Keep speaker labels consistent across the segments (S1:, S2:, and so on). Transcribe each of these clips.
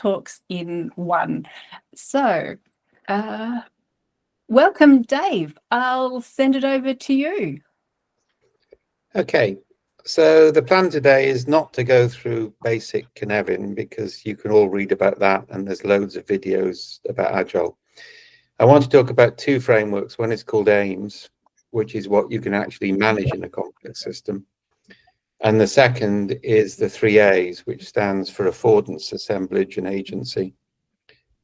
S1: talks in one. So, welcome, Dave. I'll send it over to you.
S2: Okay, so the plan today is not to go through basic Cynefin, because you can all read about that and there's loads of videos about Agile. I want to talk about two frameworks. One is called AIMS, which is what you can actually manage in a complex system. And the second is the 3As, which stands for affordance, assemblage, and agency,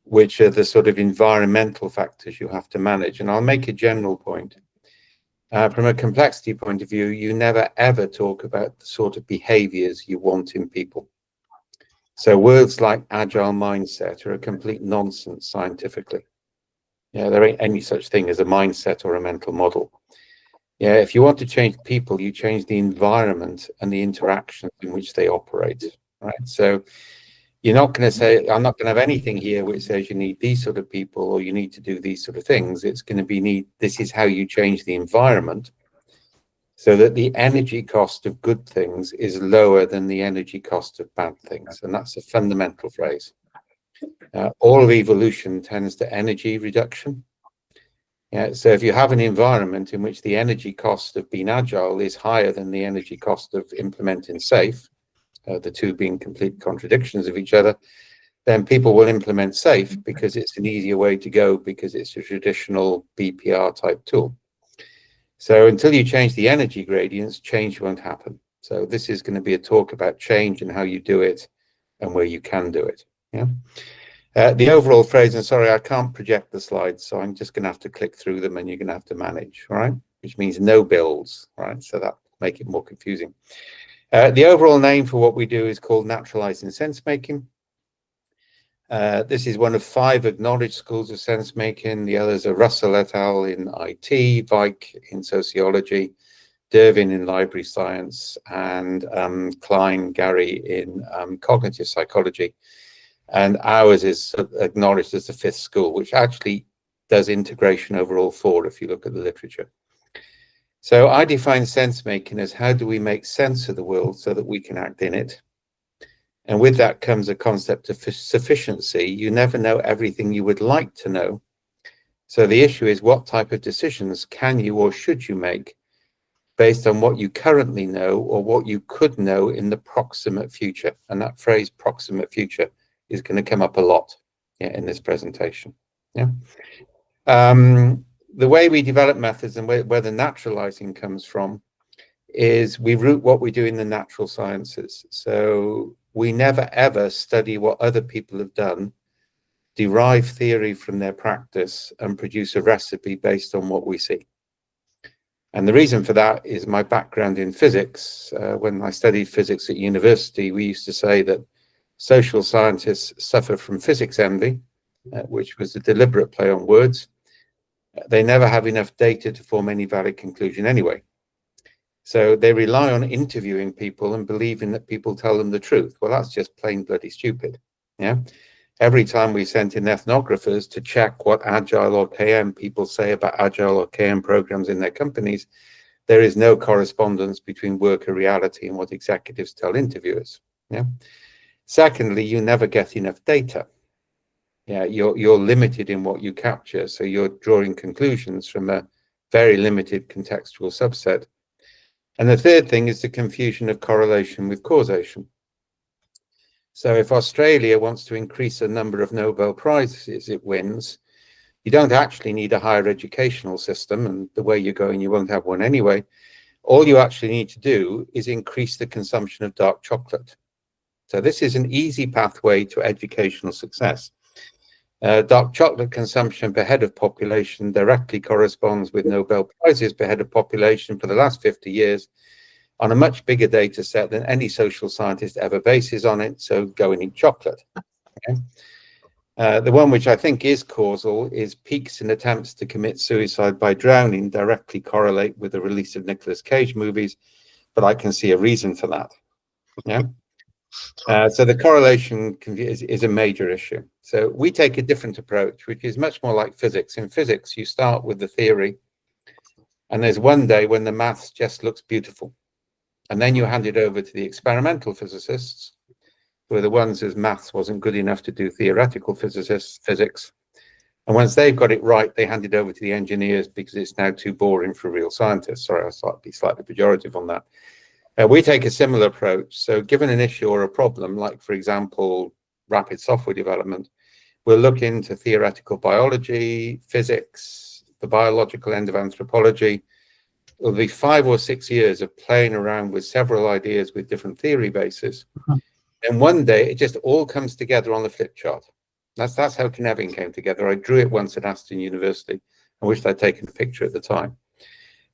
S2: which are the sort of environmental factors you have to manage. And I'll make a general point. From a complexity point of view, you never ever talk about the sort of behaviors you want in people. So words like agile mindset are a complete nonsense scientifically. Yeah, there ain't any such thing as a mindset or a mental model. Yeah, if you want to change people, you change the environment and the interactions in which they operate, right? So you're not going to say, I'm not going to have anything here which says you need these sort of people or you need to do these sort of things. It's going to be this is how you change the environment so that the energy cost of good things is lower than the energy cost of bad things. And that's a fundamental phrase. All of evolution tends to energy reduction. Yeah, so if you have an environment in which the energy cost of being agile is higher than the energy cost of implementing safe, the two being complete contradictions of each other, then people will implement safe because it's an easier way to go, because it's a traditional BPR type tool. So until you change the energy gradients, change won't happen. So this is going to be a talk about change and how you do it and where you can do it. Yeah. The overall phrase, and sorry, I can't project the slides, so I'm just going to have to click through them and you're going to have to manage, right? Which means no builds, right? So that make it more confusing. The overall name for what we do is called naturalizing sense-making. This is one of 5 acknowledged schools of sense-making. The others are Russell et al. In IT, Vike in sociology, Dervin in library science, and Klein, Gary in cognitive psychology. And ours is acknowledged as the 5th school, which actually does integration over all 4 if you look at the literature. So I define sense-making as how do we make sense of the world so that we can act in it. And with that comes a concept of sufficiency. You never know everything you would like to know. So the issue is, what type of decisions can you or should you make based on what you currently know or what you could know in the proximate future? And that phrase proximate future is going to come up a lot in this presentation. Yeah. The way we develop methods and where the naturalizing comes from is we root what we do in the natural sciences. So we never ever study what other people have done, derive theory from their practice, and produce a recipe based on what we see. And the reason for that is my background in physics. When I studied physics at university, we used to say that social scientists suffer from physics envy, which was a deliberate play on words. They never have enough data to form any valid conclusion anyway. So they rely on interviewing people and believing that people tell them the truth. Well, that's just plain bloody stupid. Yeah. Every time we sent in ethnographers to check what Agile or KM people say about Agile or KM programs in their companies, there is no correspondence between worker reality and what executives tell interviewers. Yeah. Secondly, you never get enough data. Yeah, you're limited in what you capture, so you're drawing conclusions from a very limited contextual subset. And the third thing is the confusion of correlation with causation. So if Australia wants to increase the number of Nobel Prizes it wins, you don't actually need a higher educational system, and the way you're going, you won't have one anyway. All you actually need to do is increase the consumption of dark chocolate. So this is an easy pathway to educational success. Dark chocolate consumption per head of population directly corresponds with Nobel Prizes per head of population for the last 50 years on a much bigger data set than any social scientist ever bases on it. So go and eat chocolate. Okay? The one which I think is causal is peaks in attempts to commit suicide by drowning directly correlate with the release of Nicolas Cage movies, but I can see a reason for that. Yeah. So the correlation is a major issue. So we take a different approach, which is much more like physics. In physics, you start with the theory, and there's one day when the maths just looks beautiful. And then you hand it over to the experimental physicists, were the ones whose maths wasn't good enough to do theoretical physics. And once they've got it right, they hand it over to the engineers because it's now too boring for real scientists. Sorry, I'll be slightly pejorative on that. We take a similar approach. So given an issue or a problem, like, for example, rapid software development, we'll look into theoretical biology, physics, the biological end of anthropology. It'll be 5 or 6 years of playing around with several ideas with different theory bases. And one day it just all comes together on the flip chart. That's how Cynefin came together. I drew it once at Aston University. I wished I'd taken a picture at the time.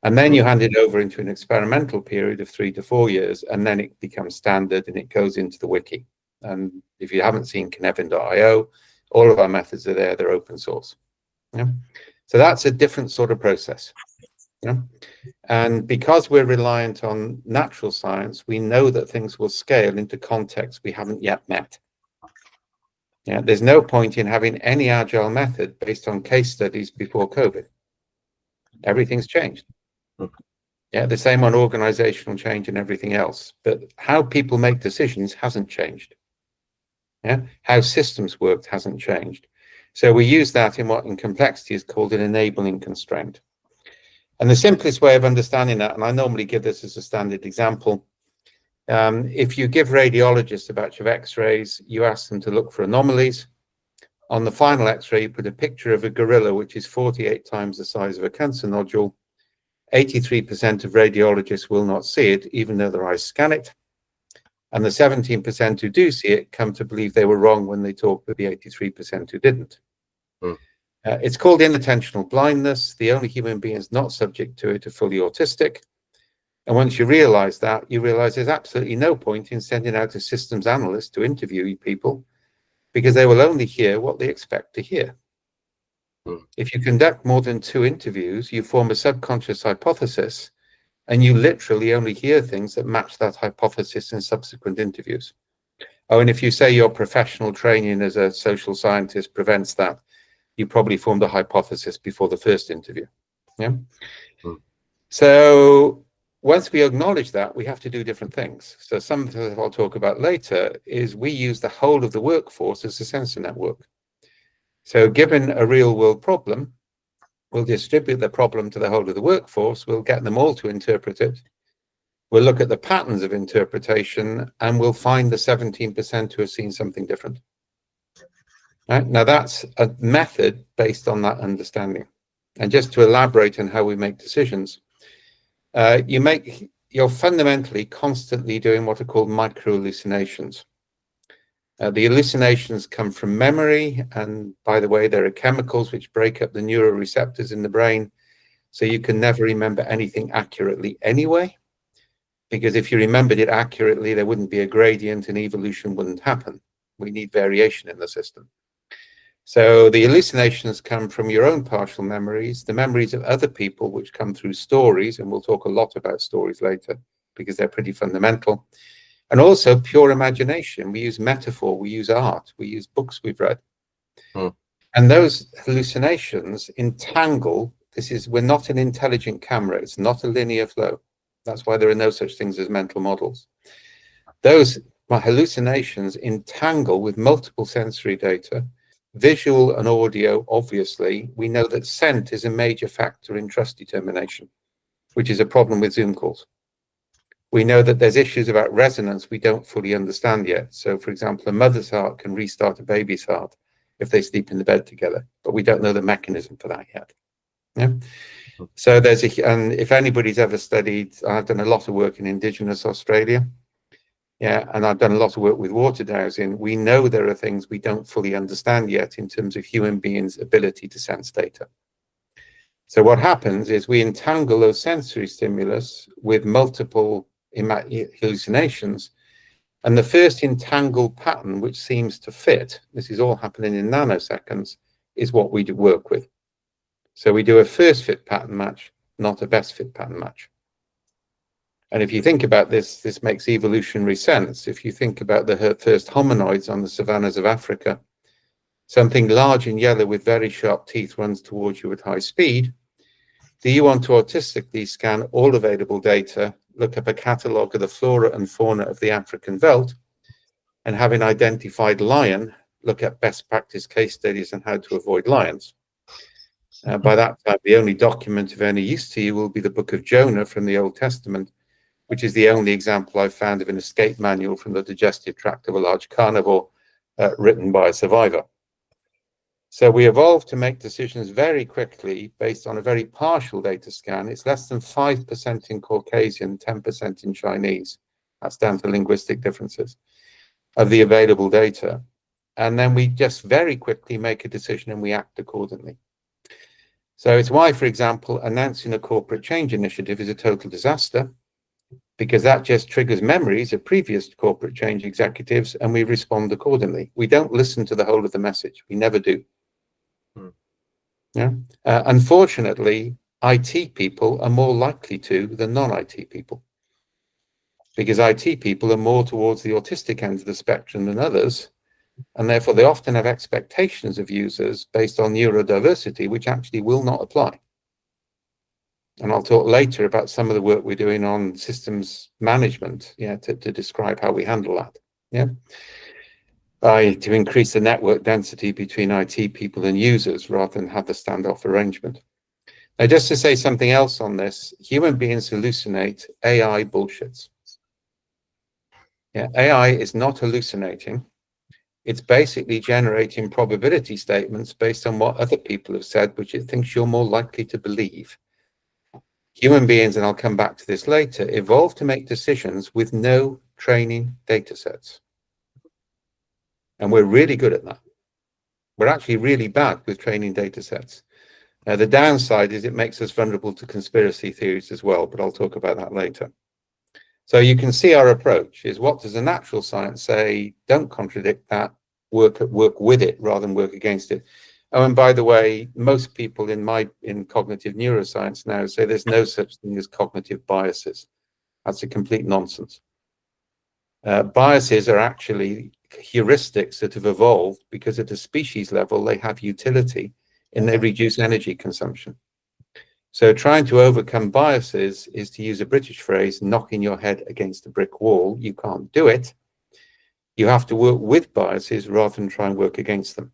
S2: And then you hand it over into an experimental period of 3 to 4 years, and then it becomes standard and it goes into the wiki. And if you haven't seen cynefin.io, all of our methods are there. They're open source. Yeah? So that's a different sort of process. Yeah? And because we're reliant on natural science, we know that things will scale into contexts we haven't yet met. Yeah, there's no point in having any agile method based on case studies before COVID. Everything's changed. Yeah, the same on organizational change and everything else. But how people make decisions hasn't changed. Yeah, how systems worked hasn't changed. So we use that in what in complexity is called an enabling constraint. And the simplest way of understanding that, and I normally give this as a standard example, if you give radiologists a batch of x-rays, you ask them to look for anomalies. On the final x-ray, you put a picture of a gorilla, which is 48 times the size of a cancer nodule. 83% of radiologists will not see it, even though their eyes scan it. And the 17% who do see it come to believe they were wrong when they talked with the 83% who didn't. It's called inattentional blindness. The only human beings not subject to it are fully autistic. And once you realize that, you realize there's absolutely no point in sending out a systems analyst to interview people because they will only hear what they expect to hear. If you conduct more than 2 interviews, you form a subconscious hypothesis, and you literally only hear things that match that hypothesis in subsequent interviews. Oh, and if you say your professional training as a social scientist prevents that, you probably formed a hypothesis before the first interview. Yeah. So once we acknowledge that, we have to do different things. So something I'll talk about later is we use the whole of the workforce as a sensor network. So given a real world problem, we'll distribute the problem to the whole of the workforce. We'll get them all to interpret it. We'll look at the patterns of interpretation, and we'll find the 17% who have seen something different. Right? Now, that's a method based on that understanding. And just to elaborate on how we make decisions, you're fundamentally constantly doing what are called micro hallucinations. The hallucinations come from memory, and by the way, there are chemicals which break up the neuroreceptors in the brain, so you can never remember anything accurately anyway, because if you remembered it accurately, there wouldn't be a gradient and evolution wouldn't happen. We need variation in the system. So the hallucinations come from your own partial memories, the memories of other people, which come through stories, and we'll talk a lot about stories later because they're pretty fundamental. And also pure imagination. We use metaphor, we use art, we use books we've read. And those hallucinations entangle. We're not an intelligent camera. It's not a linear flow. That's why there are no such things as mental models. Those hallucinations entangle with multiple sensory data, visual and audio. Obviously, we know that scent is a major factor in trust determination, which is a problem with Zoom calls. We know that there's issues about resonance we don't fully understand yet. So, for example, a mother's heart can restart a baby's heart if they sleep in the bed together, but we don't know the mechanism for that yet. Yeah. So and if anybody's ever studied, I've done a lot of work in Indigenous Australia. Yeah, and I've done a lot of work with water dowsing. We know there are things we don't fully understand yet in terms of human beings' ability to sense data. So what happens is we entangle those sensory stimulus with multiple hallucinations, and the first entangled pattern which seems to fit, this is all happening in nanoseconds, is what we do work with. So we do a first fit pattern match, not a best fit pattern match. And if you think about this, this makes evolutionary sense. If you think about the first hominoids on the savannas of Africa, something large and yellow with very sharp teeth runs towards you at high speed. Do you want to artistically scan all available data, look up a catalogue of the flora and fauna of the African veldt, and having identified lion, look at best practice case studies on how to avoid lions. By that time, the only document of any use to you will be the book of Jonah from the Old Testament, which is the only example I've found of an escape manual from the digestive tract of a large carnivore written by a survivor. So we evolved to make decisions very quickly based on a very partial data scan. It's less than 5% in Caucasian, 10% in Chinese. That's down to linguistic differences of the available data. And then we just very quickly make a decision and we act accordingly. So it's why, for example, announcing a corporate change initiative is a total disaster, because that just triggers memories of previous corporate change executives and we respond accordingly. We don't listen to the whole of the message. We never do. Yeah. Unfortunately, IT people are more likely to than non-IT people, because IT people are more towards the autistic end of the spectrum than others, and therefore they often have expectations of users based on neurodiversity, which actually will not apply. And I'll talk later about some of the work we're doing on systems management, to describe how we handle that. To increase the network density between IT people and users rather than have the standoff arrangement. Now, just to say something else on this, human beings hallucinate, AI bullshits. AI is not hallucinating. It's basically generating probability statements based on what other people have said, which it thinks you're more likely to believe. Human beings, and I'll come back to this later, evolved to make decisions with no training data sets. And we're really good at that. We're actually really bad with training data sets. The downside is it makes us vulnerable to conspiracy theories as well, but I'll talk about that later. So you can see our approach is, what does the natural science say? Don't contradict that, work with it rather than work against it. Oh, and by the way, most people in cognitive neuroscience now say there's no such thing as cognitive biases. That's a complete nonsense. Biases are actually heuristics that have evolved because at a species level, they have utility and they reduce energy consumption. So trying to overcome biases is, to use a British phrase, knocking your head against a brick wall. You can't do it. You have to work with biases rather than try and work against them.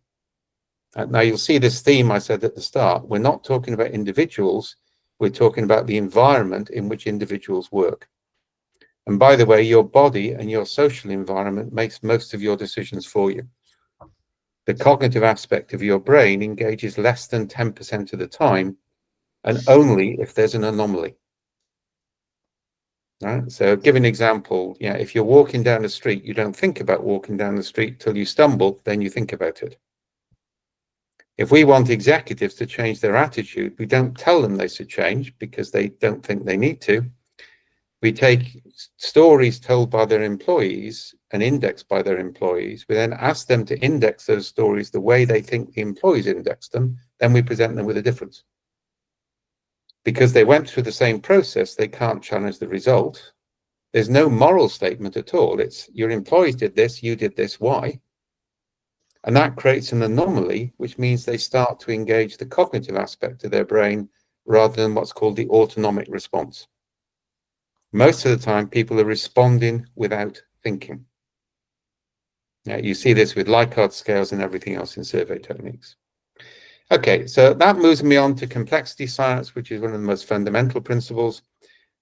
S2: Now you'll see this theme I said at the start. We're not talking about individuals. We're talking about the environment in which individuals work. And by the way, your body and your social environment makes most of your decisions for you. The cognitive aspect of your brain engages less than 10% of the time, and only if there's an anomaly. Right? So give an example. If you're walking down the street, you don't think about walking down the street till you stumble, then you think about it. If we want executives to change their attitude, we don't tell them they should change because they don't think they need to. We take stories told by their employees and indexed by their employees. We then ask them to index those stories the way they think the employees index them. Then we present them with a difference. Because they went through the same process, they can't challenge the result. There's no moral statement at all. It's, your employees did this, you did this, why? And that creates an anomaly, which means they start to engage the cognitive aspect of their brain rather than what's called the autonomic response. Most of the time, people are responding without thinking. You see this with Likert scales and everything else in survey techniques. Okay, so that moves me on to complexity science, which is one of the most fundamental principles.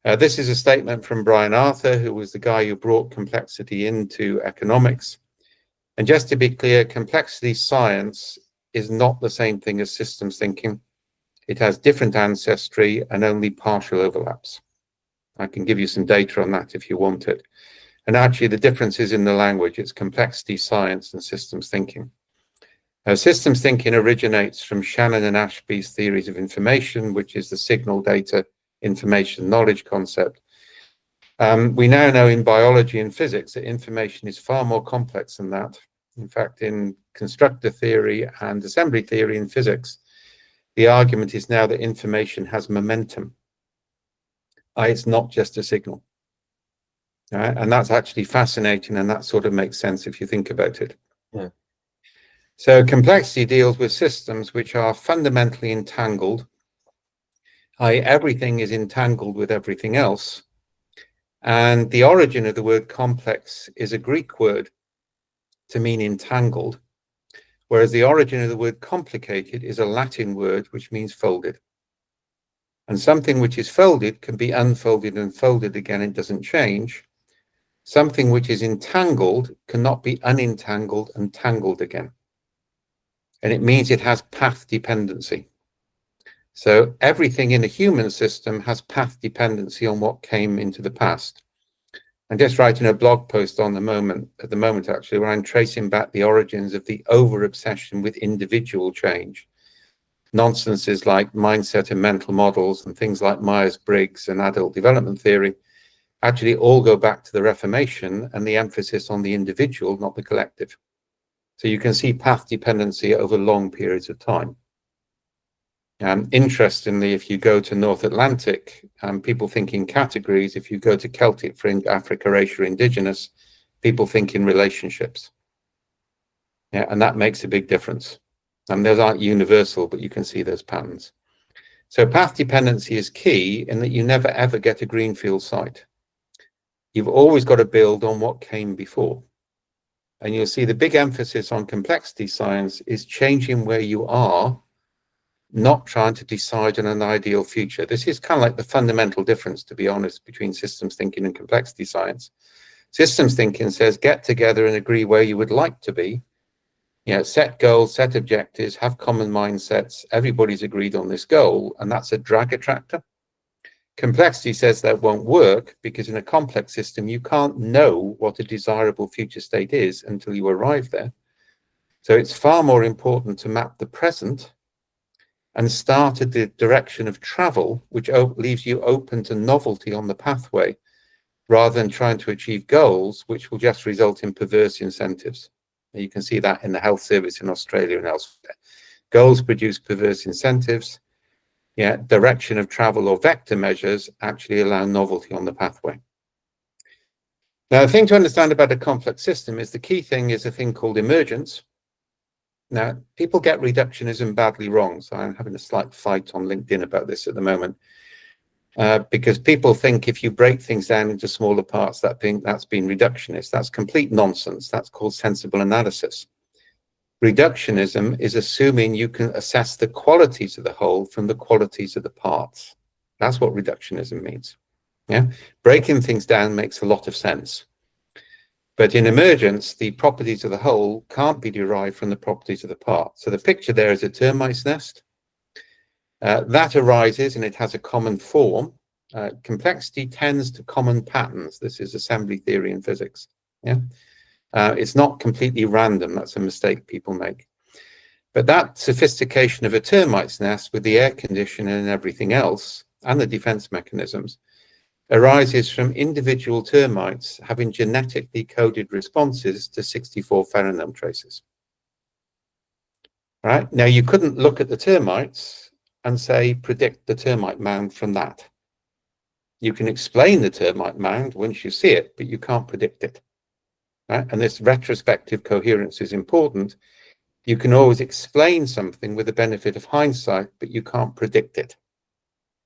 S2: This is a statement from Brian Arthur, who was the guy who brought complexity into economics. And just to be clear, complexity science is not the same thing as systems thinking. It has different ancestry and only partial overlaps. I can give you some data on that if you want it. And actually, the difference is in the language. It's complexity science and systems thinking. Systems thinking originates from Shannon and Ashby's theories of information, which is the signal, data, information, knowledge concept. We now know in biology and physics that information is far more complex than that. In fact, in constructor theory and assembly theory in physics, the argument is now that information has momentum. It's not just a signal. Right? And that's actually fascinating, and that sort of makes sense if you think about it. Yeah. So complexity deals with systems which are fundamentally entangled, i.e. everything is entangled with everything else. And the origin of the word complex is a Greek word, to mean entangled, whereas the origin of the word complicated is a Latin word which means folded. And something which is folded can be unfolded and folded again, it doesn't change. Something which is entangled cannot be unentangled and tangled again. And it means it has path dependency. So everything in a human system has path dependency on what came into the past. I'm just writing a blog post at the moment actually, where I'm tracing back the origins of the over-obsession with individual change. Nonsenses like mindset and mental models and things like Myers-Briggs and adult development theory actually all go back to the Reformation and the emphasis on the individual, not the collective. So you can see path dependency over long periods of time. Interestingly, if you go to North Atlantic, people think in categories. If you go to Celtic fringe, Africa, Asia, Indigenous, people think in relationships. Yeah, and that makes a big difference. Those aren't universal, but you can see those patterns. So path dependency is key in that you never ever get a greenfield site. You've always got to build on what came before. And you'll see the big emphasis on complexity science is changing where you are, not trying to decide on an ideal future. This is kind of like the fundamental difference, to be honest, between systems thinking and complexity science. Systems thinking says get together and agree where you would like to be. You know, set goals, set objectives, have common mindsets. Everybody's agreed on this goal, and that's a drag attractor. Complexity says that won't work because in a complex system, you can't know what a desirable future state is until you arrive there. So it's far more important to map the present and start at the direction of travel, which leaves you open to novelty on the pathway, rather than trying to achieve goals, which will just result in perverse incentives. You can see that in the health service in Australia and elsewhere. Goals produce perverse incentives. Yeah, direction of travel or vector measures actually allow novelty on the pathway. Now, the thing to understand about a complex system is the key thing is a thing called emergence. Now, people get reductionism badly wrong. So I'm having a slight fight on LinkedIn about this at the moment. Because people think if you break things down into smaller parts, that's been reductionist. That's complete nonsense. That's called sensible analysis. Reductionism is assuming you can assess the qualities of the whole from the qualities of the parts. That's what reductionism means. Yeah, breaking things down makes a lot of sense. But in emergence, the properties of the whole can't be derived from the properties of the part. So the picture there is a termite's nest. That arises and it has a common form. Complexity tends to common patterns. This is assembly theory in physics. Yeah, it's not completely random. That's a mistake people make. But that sophistication of a termite's nest with the air conditioning and everything else and the defense mechanisms arises from individual termites having genetically coded responses to 64 pheromone traces. Right? Now, you couldn't look at the termites and say, predict the termite mound from that. You can explain the termite mound once you see it, but you can't predict it. Right? And this retrospective coherence is important. You can always explain something with the benefit of hindsight, but you can't predict it,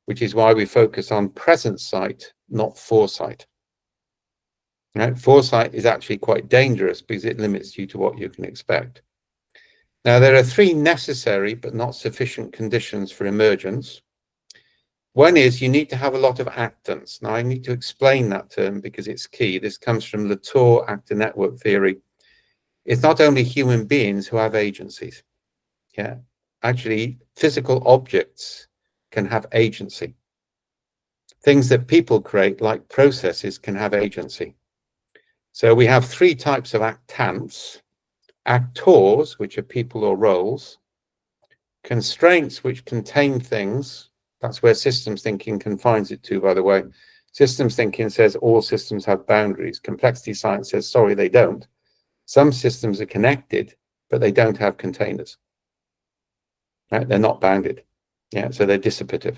S2: which is why we focus on present sight, not foresight. Right? Foresight is actually quite dangerous because it limits you to what you can expect. Now, there are three necessary but not sufficient conditions for emergence. One is you need to have a lot of actants. Now, I need to explain that term because it's key. This comes from Latour actor network theory. It's not only human beings who have agencies. Yeah, actually, physical objects can have agency. Things that people create, like processes, can have agency. So we have three types of actants: actors, which are people or roles; constraints, which contain things. That's where systems thinking confines it to, by the way. Systems thinking says all systems have boundaries. Complexity science says, sorry, they don't. Some systems are connected, but they don't have containers. Right? They're not bounded. Yeah, so they're dissipative.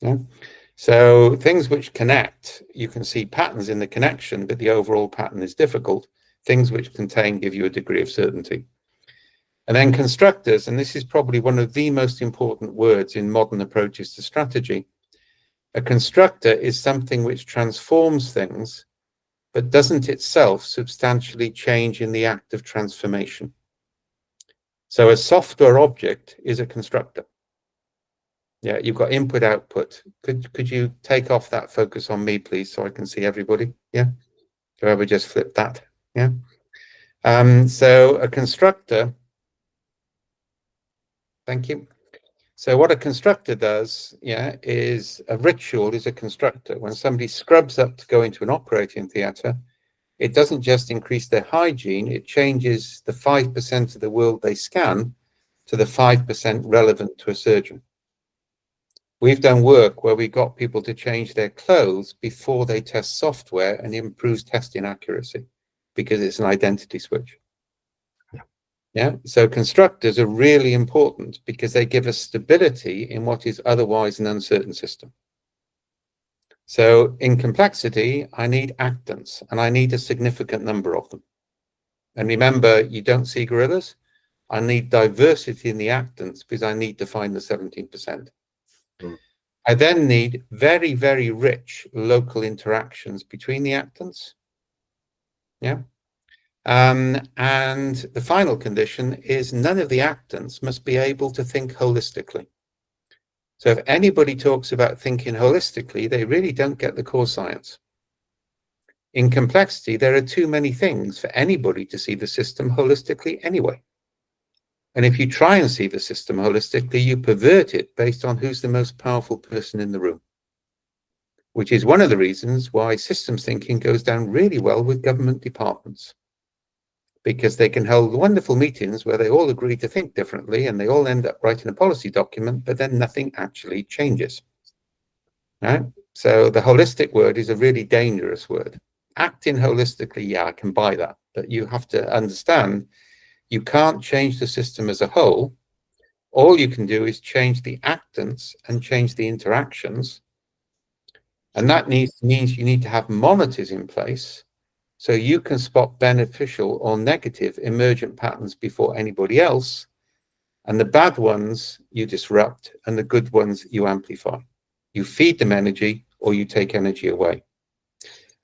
S2: Yeah? So things which connect, you can see patterns in the connection, but the overall pattern is difficult. Things which contain give you a degree of certainty. And then constructors, and this is probably one of the most important words in modern approaches to strategy. A constructor is something which transforms things but doesn't itself substantially change in the act of transformation. So a software object is a constructor. Yeah, you've got input output. Could you take off that focus on me, please, so I can see everybody? Yeah. Whoever just flipped that. Yeah. So a constructor. Thank you. So what a constructor does, yeah, is a ritual is a constructor. When somebody scrubs up to go into an operating theatre, it doesn't just increase their hygiene, it changes the 5% of the world they scan to the 5% relevant to a surgeon. We've done work where we got people to change their clothes before they test software, and it improves testing accuracy because it's an identity switch. Yeah, so constructors are really important because they give us stability in what is otherwise an uncertain system. So in complexity, I need actants, and I need a significant number of them. And remember, you don't see gorillas. I need diversity in the actants because I need to find the 17%. I then need very, very rich local interactions between the actants. Yeah. And the final condition is none of the actants must be able to think holistically. So if anybody talks about thinking holistically, they really don't get the core science. In complexity, there are too many things for anybody to see the system holistically anyway. And if you try and see the system holistically, you pervert it based on who's the most powerful person in the room, which is one of the reasons why systems thinking goes down really well with government departments, because they can hold wonderful meetings where they all agree to think differently and they all end up writing a policy document, but then nothing actually changes. Right? So the holistic word is a really dangerous word. Acting holistically, yeah, I can buy that, but you have to understand you can't change the system as a whole. All you can do is change the actants and change the interactions. And that means you need to have monitors in place so you can spot beneficial or negative emergent patterns before anybody else. And the bad ones you disrupt, and the good ones you amplify. You feed them energy or you take energy away.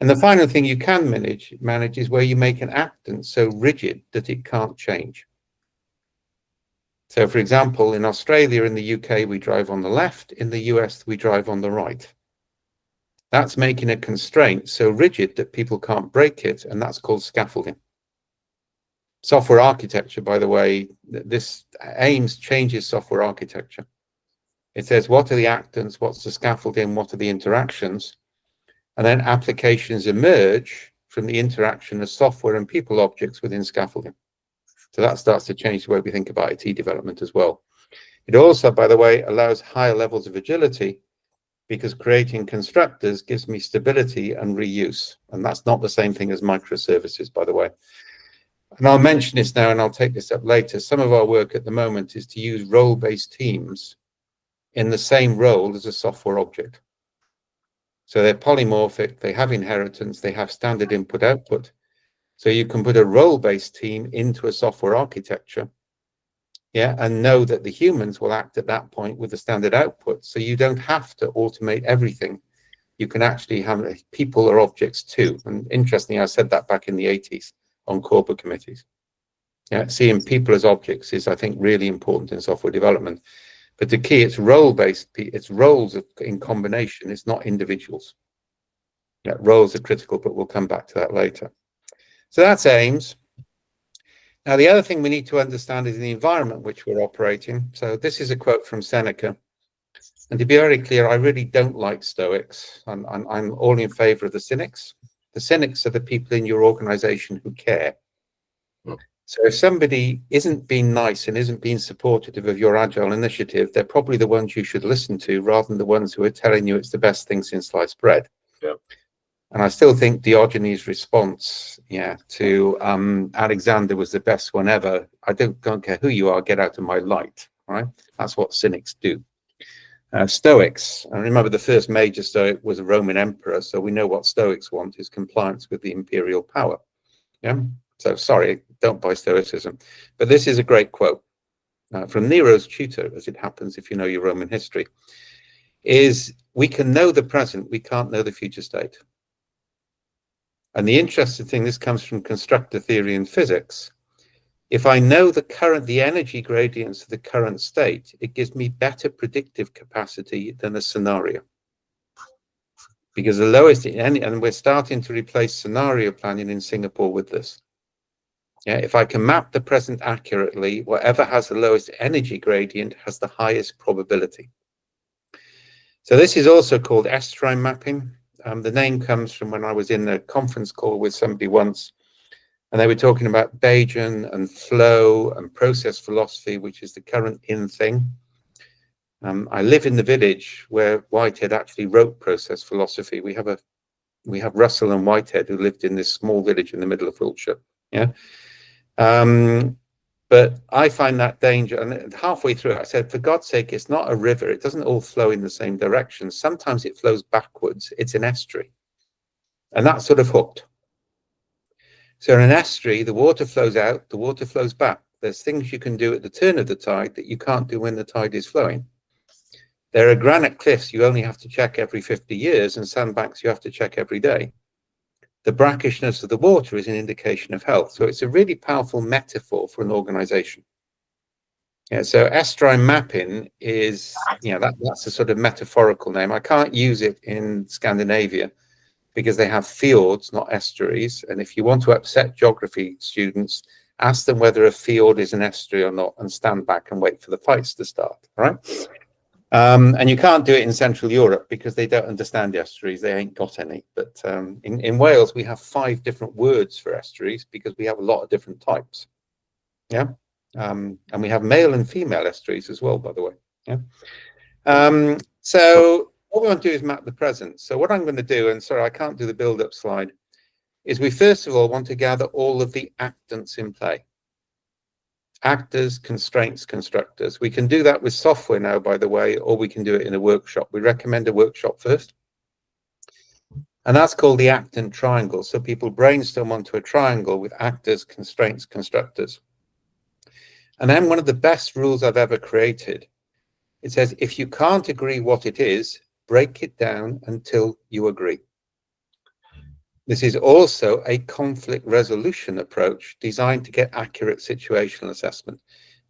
S2: And the final thing you can manage is where you make an actant so rigid that it can't change. So, for example, in Australia, in the UK, we drive on the left. In the US, we drive on the right. That's making a constraint so rigid that people can't break it, and that's called scaffolding. Software architecture, by the way, this changes software architecture. It says, what are the actants, what's the scaffolding, what are the interactions? And then applications emerge from the interaction of software and people objects within scaffolding. So that starts to change the way we think about IT development as well. It also, by the way, allows higher levels of agility, because creating constructors gives me stability and reuse. And that's not the same thing as microservices, by the way. And I'll mention this now, and I'll take this up later. Some of our work at the moment is to use role-based teams in the same role as a software object. So they're polymorphic, they have inheritance, they have standard input-output. So you can put a role-based team into a software architecture, yeah, and know that the humans will act at that point with the standard output. So you don't have to automate everything. You can actually have people or objects too. And interestingly, I said that back in the 80s on corporate committees. Yeah, seeing people as objects is, I think, really important in software development. But the key, it's role-based, it's roles in combination, it's not individuals. Yeah, roles are critical, but we'll come back to that later. So that's aims. Now, the other thing we need to understand is the environment which we're operating. So this is a quote from Seneca. And to be very clear, I really don't like Stoics. I'm all in favor of the cynics. The cynics are the people in your organization who care. So if somebody isn't being nice and isn't being supportive of your Agile initiative, they're probably the ones you should listen to rather than the ones who are telling you it's the best thing since sliced bread. Yeah. And I still think Diogenes' response, to Alexander was the best one ever. I don't care who you are, get out of my light, right? That's what cynics do. Stoics, I remember the first major Stoic was a Roman emperor, so we know what Stoics want is compliance with the imperial power. Yeah. So sorry, don't buy Stoicism. But this is a great quote from Nero's tutor, as it happens, if you know your Roman history, is we can know the present, we can't know the future state. And the interesting thing, this comes from constructor theory in physics. If I know the energy gradients of the current state, it gives me better predictive capacity than a scenario. Because the lowest, and we're starting to replace scenario planning in Singapore with this. Yeah, if I can map the present accurately, whatever has the lowest energy gradient has the highest probability. So this is also called Estuarine Mapping. The name comes from when I was in a conference call with somebody once, and they were talking about Bayesian and flow and process philosophy, which is the current in thing. I live in the village where Whitehead actually wrote process philosophy. We have Russell and Whitehead who lived in this small village in the middle of Wiltshire. Yeah. But I find that danger. And halfway through, I said, for God's sake, it's not a river. It doesn't all flow in the same direction. Sometimes it flows backwards. It's an estuary. And that's sort of hooked. So in an estuary, the water flows out, the water flows back. There's things you can do at the turn of the tide that you can't do when the tide is flowing. There are granite cliffs you only have to check every 50 years, and sandbanks you have to check every day. The brackishness of the water is an indication of health. So it's a really powerful metaphor for an organization. Yeah, so estuarine mapping is, that's a sort of metaphorical name. I can't use it in Scandinavia because they have fjords, not estuaries. And if you want to upset geography students, ask them whether a fjord is an estuary or not, and stand back and wait for the fights to start, right? And you can't do it in Central Europe because they don't understand estuaries. They ain't got any. But in Wales, we have 5 different words for estuaries because we have a lot of different types. Yeah. And we have male and female estuaries as well, by the way. Yeah. So what we want to do is map the present. So what I'm going to do, and sorry, I can't do the build-up slide, is we first of all want to gather all of the actants in play. Actors, constraints, constructors. We can do that with software now, by the way, or we can do it in a workshop. We recommend a workshop first. And that's called the actant triangle. So people brainstorm onto a triangle with actors, constraints, constructors. And then one of the best rules I've ever created, it says, if you can't agree what it is, break it down until you agree. This is also a conflict resolution approach designed to get accurate situational assessment.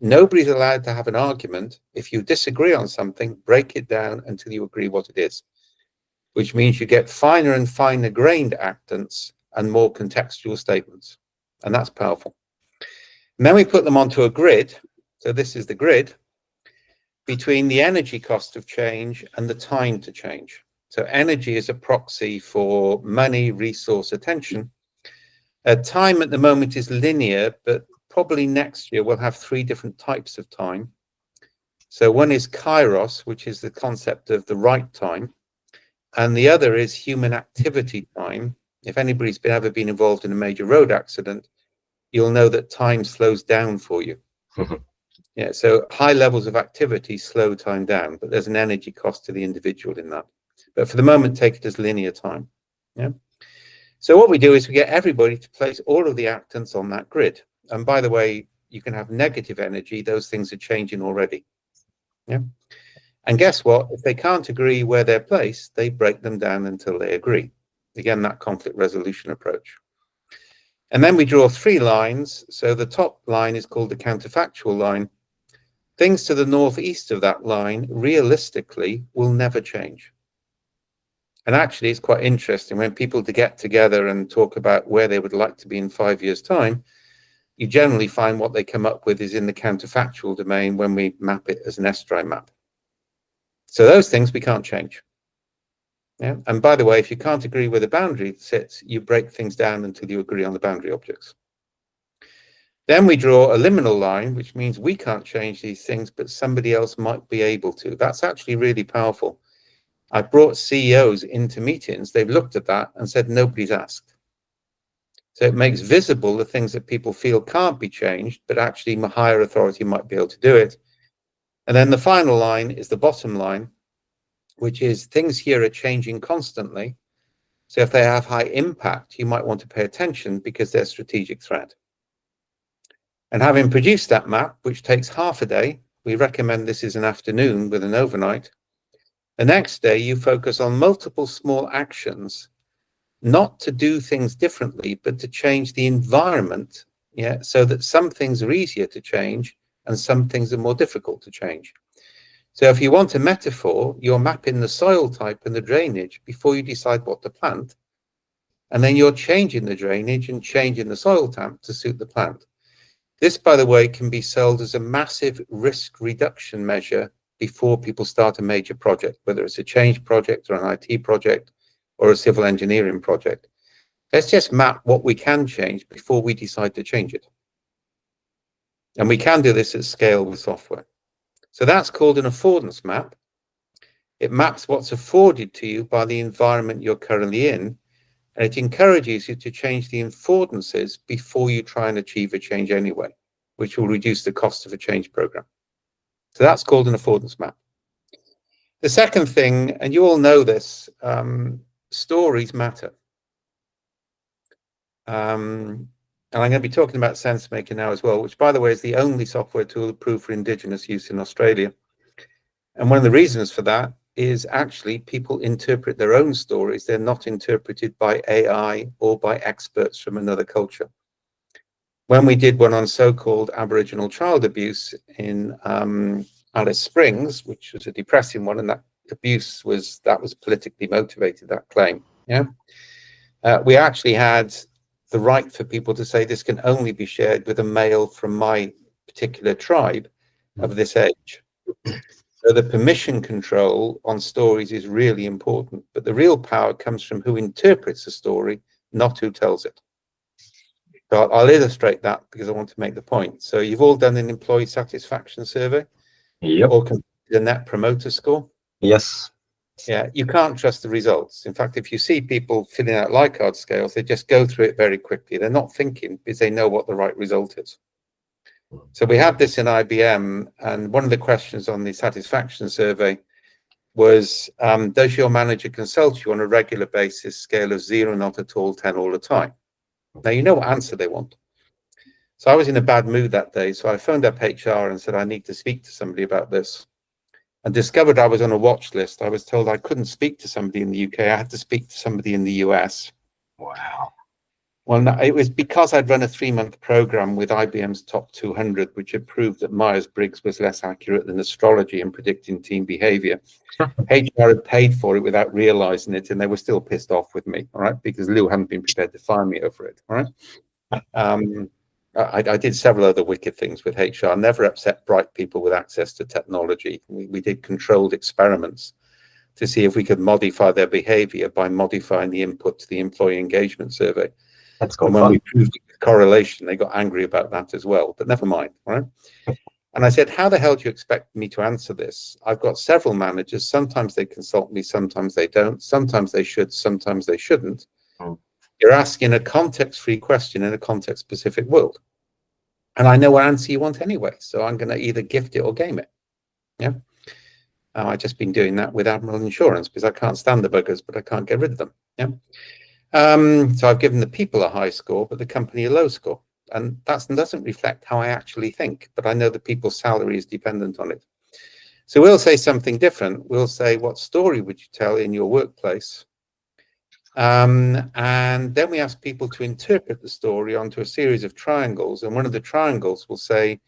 S2: Nobody's allowed to have an argument. If you disagree on something, break it down until you agree what it is, which means you get finer and finer grained actants and more contextual statements. And that's powerful. And then we put them onto a grid. So this is the grid between the energy cost of change and the time to change. So energy is a proxy for money, resource, attention. Time at the moment is linear, but probably next year we'll have 3 different types of time. So one is kairos, which is the concept of the right time. And the other is human activity time. If anybody's ever been involved in a major road accident, you'll know that time slows down for you. Yeah, so high levels of activity slow time down, but there's an energy cost to the individual in that. But for the moment, take it as linear time. Yeah. So what we do is we get everybody to place all of the actants on that grid. And by the way, you can have negative energy. Those things are changing already. Yeah. And guess what? If they can't agree where they're placed, they break them down until they agree. Again, that conflict resolution approach. And then we draw 3 lines. So the top line is called the counterfactual line. Things to the northeast of that line, realistically, will never change. And actually, it's quite interesting when people get together and talk about where they would like to be in 5 years' time, you generally find what they come up with is in the counterfactual domain when we map it as an estuarine map. So those things we can't change. Yeah. And by the way, if you can't agree where the boundary sits, you break things down until you agree on the boundary objects. Then we draw a liminal line, which means we can't change these things, but somebody else might be able to. That's actually really powerful. I brought CEOs into meetings. They've looked at that and said, nobody's asked. So it makes visible the things that people feel can't be changed, but actually my higher authority might be able to do it. And then the final line is the bottom line, which is things here are changing constantly. So if they have high impact, you might want to pay attention because they're a strategic threat. And having produced that map, which takes half a day, we recommend this is an afternoon with an overnight. The next day, you focus on multiple small actions not to do things differently, but to change the environment, yeah, so that some things are easier to change and some things are more difficult to change. So if you want a metaphor, you're mapping the soil type and the drainage before you decide what to plant. And then you're changing the drainage and changing the soil type to suit the plant. This, by the way, can be sold as a massive risk reduction measure before people start a major project, whether it's a change project or an IT project or a civil engineering project. Let's just map what we can change before we decide to change it. And we can do this at scale with software. So that's called an affordance map. It maps what's afforded to you by the environment you're currently in, and it encourages you to change the affordances before you try and achieve a change anyway, which will reduce the cost of a change program. So that's called an affordance map. The second thing, and you all know this, stories matter. And I'm going to be talking about SenseMaker now as well, which, by the way, is the only software tool approved for Indigenous use in Australia. And one of the reasons for that is actually people interpret their own stories. They're not interpreted by AI or by experts from another culture. When we did one on so-called Aboriginal child abuse in Alice Springs, which was a depressing one, and that abuse was politically motivated, that claim. Yeah, we actually had the right for people to say this can only be shared with a male from my particular tribe of this age. So the permission control on stories is really important, but the real power comes from who interprets the story, not who tells it. So I'll illustrate that because I want to make the point. So you've all done an employee satisfaction survey,
S3: Yep.
S2: or the Net Promoter Score.
S3: Yes.
S2: Yeah, you can't trust the results. In fact, if you see people filling out Likert scales, they just go through it very quickly. They're not thinking because they know what the right result is. So we had this in IBM, and one of the questions on the satisfaction survey was, does your manager consult you on a regular basis, scale of 0, not at all, 10 all the time? Now, you know what answer they want. So I was in a bad mood that day, so I phoned up HR and said, I need to speak to somebody about this. And discovered I was on a watch list. I was told I couldn't speak to somebody in the UK. I had to speak to somebody in the US.
S3: Wow.
S2: Well, no, it was because I'd run a 3-month program with IBM's top 200, which had proved that Myers-Briggs was less accurate than astrology in predicting team behavior. HR had paid for it without realizing it, and they were still pissed off with me, all right, because Lou hadn't been prepared to fire me over it, all right? I did several other wicked things with HR. Never upset bright people with access to technology. We did controlled experiments to see if we could modify their behavior by modifying the input to the employee engagement survey.
S3: That's cool.
S2: And when we proved the correlation, they got angry about that as well, but never mind, right? And I said, how the hell do you expect me to answer this? I've got several managers. Sometimes they consult me, sometimes they don't. Sometimes they should, sometimes they shouldn't. You're asking a context-free question in a context-specific world. And I know what answer you want anyway, so I'm going to either gift it or game it. Yeah. I've just been doing that with Admiral Insurance because I can't stand the buggers, but I can't get rid of them. Yeah. So I've given the people a high score, but the company a low score. And that doesn't reflect how I actually think, but I know the people's salary is dependent on it. So we'll say something different. We'll say, what story would you tell in your workplace? And then we ask people to interpret the story onto a series of triangles. And one of the triangles will say,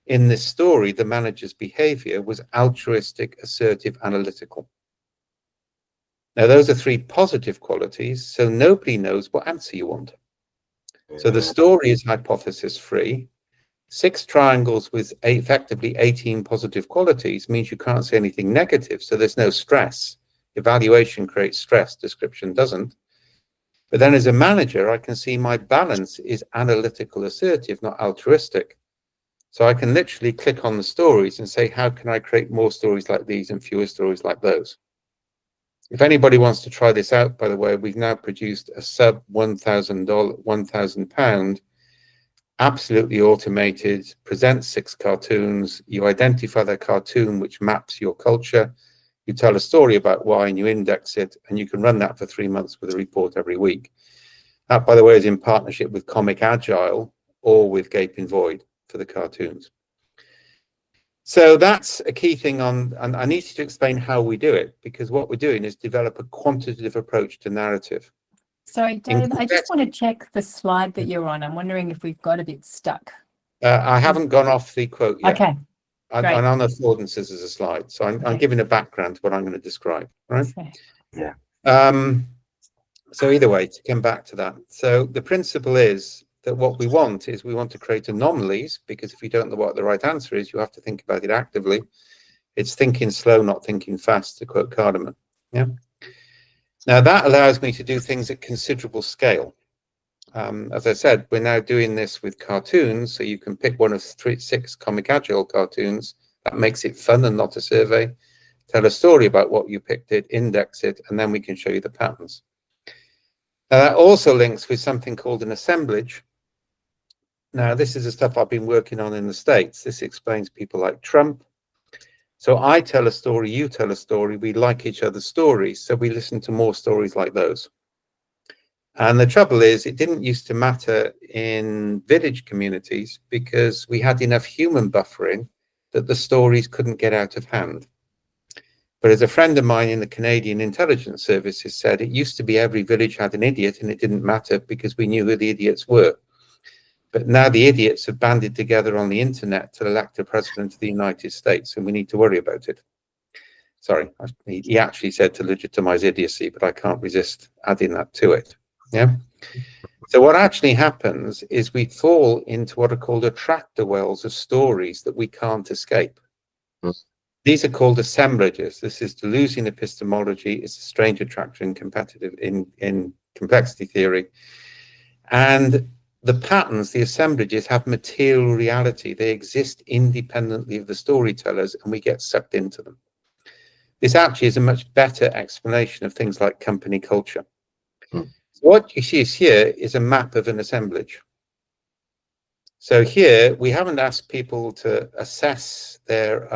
S2: in this story, the manager's behavior was altruistic, assertive, analytical. Now, those are 3 positive qualities, so nobody knows what answer you want. So the story is hypothesis free. 6 triangles with effectively 18 positive qualities means you can't say anything negative, so there's no stress. Evaluation creates stress, description doesn't. But then as a manager, I can see my balance is analytical assertive, not altruistic. So I can literally click on the stories and say, how can I create more stories like these and fewer stories like those? If anybody wants to try this out, by the way, we've now produced a sub £1,000 absolutely automated, presents 6 cartoons. You identify the cartoon which maps your culture. You tell a story about why and you index it, and you can run that for 3 months with a report every week. That, by the way, is in partnership with Comic Agile or with Gaping Void for the cartoons. So that's a key thing and I need to explain how we do it, because what we're doing is develop a quantitative approach to narrative.
S1: Sorry, Dave, I just want to check the slide that you're on. I'm wondering if we've got a bit stuck.
S2: I haven't gone off the quote yet.
S1: Okay,
S2: I'm
S1: great.
S2: on affordances as a slide, so I'm
S1: Okay.
S2: giving a background to what I'm going to describe, right?
S1: Okay.
S3: Yeah.
S2: So either way, to come back to that. So the principle is that what we want is we want to create anomalies, because if you don't know what the right answer is, you have to think about it actively. It's thinking slow, not thinking fast, to quote Cardamom. Yeah. Now that allows me to do things at considerable scale. As I said, we're now doing this with cartoons, so you can pick one of 6 comic agile cartoons. That makes it fun and not a survey. Tell a story about what you picked it, index it, and then we can show you the patterns. Now that also links with something called an assemblage. Now this is the stuff I've been working on in the States. This explains people like Trump. So I tell a story, you tell a story, we like each other's stories, so we listen to more stories like those. And the trouble is, it didn't used to matter in village communities because we had enough human buffering that the stories couldn't get out of hand. But as a friend of mine in the Canadian Intelligence Services said, it used to be every village had an idiot and it didn't matter because we knew who the idiots were. But now the idiots have banded together on the internet to elect a president of the United States, and we need to worry about it. Sorry, he actually said to legitimize idiocy, but I can't resist adding that to it. Yeah. So what actually happens is we fall into what are called attractor wells of stories that we can't escape. These are called assemblages. This is Deleuzian epistemology. It's a strange attractor in complexity theory. And the patterns, the assemblages, have material reality. They exist independently of the storytellers, and we get sucked into them. This actually is a much better explanation of things like company culture. So what you see here is a map of an assemblage. So here, we haven't asked people to assess their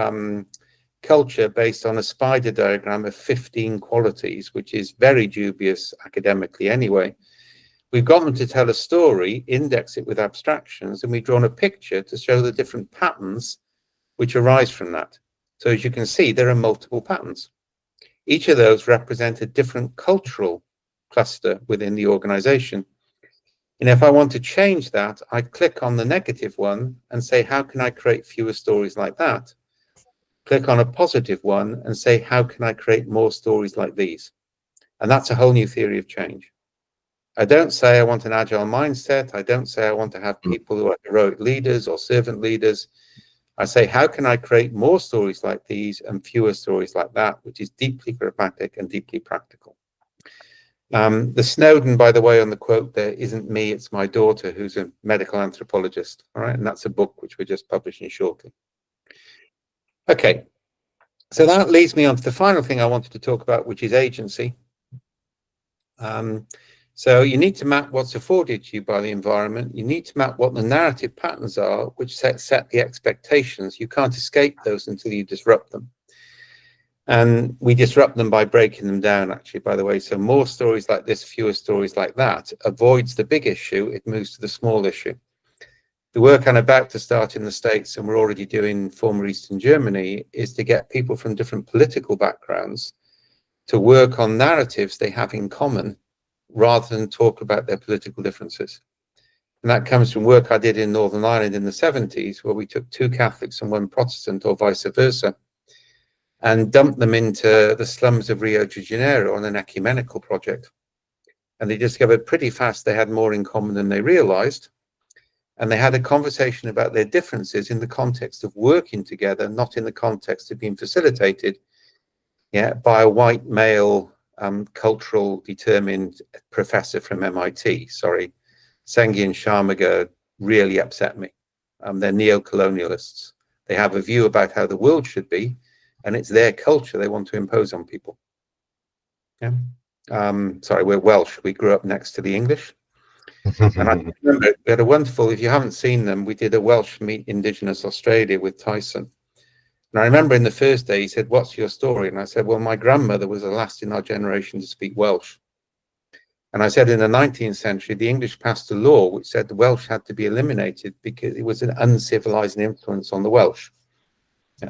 S2: culture based on a spider diagram of 15 qualities, which is very dubious academically anyway. We've got them to tell a story, index it with abstractions, and we've drawn a picture to show the different patterns which arise from that. So as you can see, there are multiple patterns. Each of those represent a different cultural cluster within the organization. And if I want to change that, I click on the negative one and say, how can I create fewer stories like that? Click on a positive one and say, how can I create more stories like these? And that's a whole new theory of change. I don't say I want an agile mindset. I don't say I want to have people who are heroic leaders or servant leaders. I say, how can I create more stories like these and fewer stories like that, which is deeply pragmatic and deeply practical. The Snowden, by the way, on the quote there, isn't me, it's my daughter, who's a medical anthropologist. All right, and that's a book which we're just publishing shortly. Okay, so that leads me on to the final thing I wanted to talk about, which is agency. So you need to map what's afforded to you by the environment. You need to map what the narrative patterns are, which set the expectations. You can't escape those until you disrupt them. And we disrupt them by breaking them down, actually, by the way. So more stories like this, fewer stories like that, avoids the big issue. It moves to the small issue. The work I'm about to start in the States, and we're already doing former Eastern Germany, is to get people from different political backgrounds to work on narratives they have in common, rather than talk about their political differences. And that comes from work I did in Northern Ireland in the 70s, where we took 2 Catholics and 1 Protestant, or vice versa, and dumped them into the slums of Rio de Janeiro on an ecumenical project. And they discovered pretty fast they had more in common than they realized. And they had a conversation about their differences in the context of working together, not in the context of being facilitated by a white male cultural determined professor from MIT. Sorry, Sengi and Sharmaga really upset me. They're neo-colonialists. They have a view about how the world should be, and it's their culture they want to impose on people. Yeah. Sorry, we're Welsh. We grew up next to the English. And I remember we had a wonderful, if you haven't seen them, we did a Welsh Meet Indigenous Australia with Tyson. And I remember in the first day, he said, what's your story? And I said, well, my grandmother was the last in our generation to speak Welsh. And I said, in the 19th century, the English passed a law which said the Welsh had to be eliminated because it was an uncivilizing influence on the Welsh.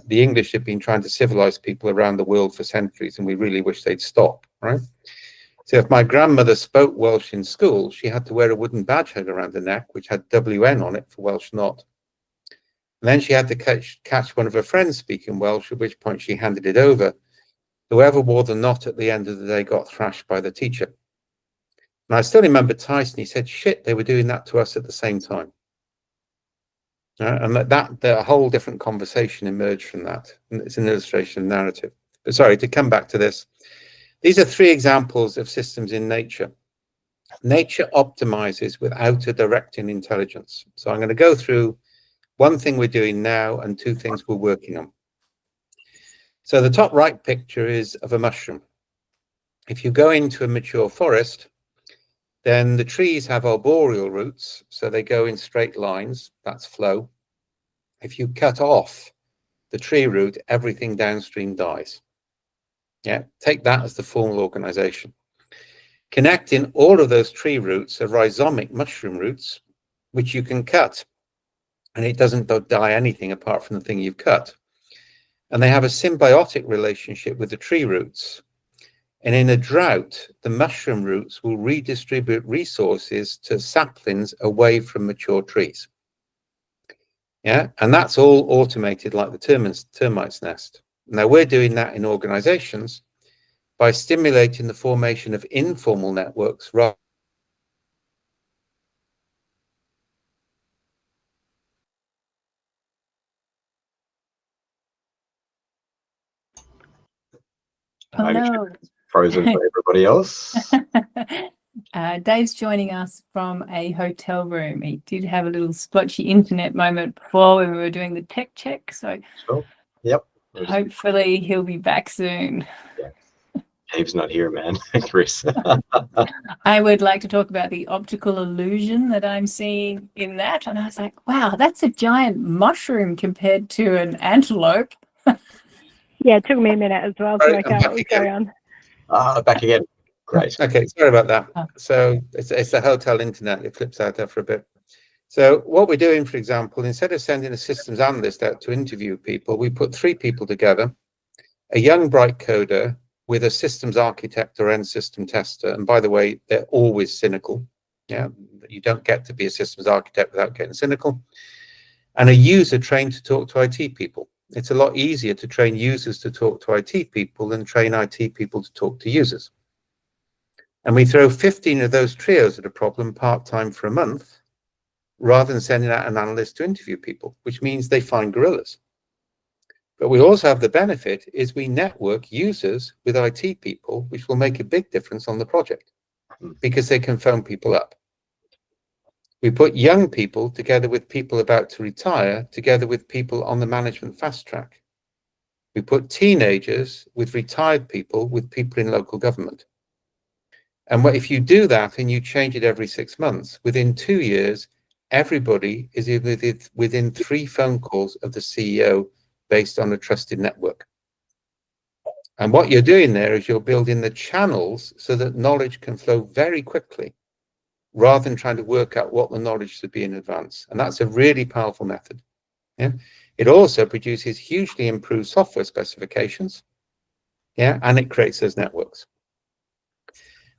S2: The English have been trying to civilize people around the world for centuries, and we really wish they'd stop, right? So if my grandmother spoke Welsh in school, she had to wear a wooden badge around her neck, which had WN on it for Welsh not. And then she had to catch one of her friends speaking Welsh, at which point she handed it over. Whoever wore the knot at the end of the day got thrashed by the teacher. And I still remember Tyson, he said, shit, they were doing that to us at the same time. And that whole different conversation emerged from that. And it's an illustration of narrative. But sorry, to come back to this. These are 3 examples of systems in nature. Nature optimizes without a directing intelligence. So I'm going to go through 1 thing we're doing now and 2 things we're working on. So the top right picture is of a mushroom. If you go into a mature forest, then the trees have arboreal roots, so they go in straight lines. That's flow. If you cut off the tree root, everything downstream dies. Yeah, take that as the formal organization. Connecting all of those tree roots are rhizomic mushroom roots, which you can cut, and it doesn't die anything apart from the thing you've cut. And they have a symbiotic relationship with the tree roots. And in a drought, the mushroom roots will redistribute resources to saplings away from mature trees. Yeah, and that's all automated like the termite's nest. Now we're doing that in organizations by stimulating the formation of informal networks rather.
S1: Oh no.
S3: Frozen for everybody else.
S1: Dave's joining us from a hotel room. He did have a little splotchy internet moment before when we were doing the tech check. So
S3: Sure. Yep.
S1: hopefully he'll be back soon.
S3: Yeah. Dave's not here, man. Chris.
S1: I would like to talk about the optical illusion that I'm seeing in that. And I was like, wow, that's a giant mushroom compared to an antelope.
S4: Yeah, it took me a minute as well to work out what was going on.
S3: Back again. Great.
S2: Okay, sorry about that. So it's the hotel internet. It flips out after a bit. So what we're doing, for example, instead of sending a systems analyst out to interview people, we put 3 people together, a young bright coder with a systems architect or end system tester. And by the way, they're always cynical. Yeah, you don't get to be a systems architect without getting cynical. And a user trained to talk to IT people. It's a lot easier to train users to talk to IT people than train IT people to talk to users. And we throw 15 of those trios at a problem part-time for a month, rather than sending out an analyst to interview people, which means they find gorillas. But we also have the benefit is we network users with IT people, which will make a big difference on the project because they can phone people up. We put young people together with people about to retire, together with people on the management fast track. We put teenagers with retired people with people in local government. And if you do that and you change it every 6 months, within 2 years, everybody is within 3 phone calls of the CEO based on a trusted network. And what you're doing there is you're building the channels so that knowledge can flow very quickly, rather than trying to work out what the knowledge should be in advance. And that's a really powerful method. Yeah. It also produces hugely improved software specifications. Yeah, and it creates those networks.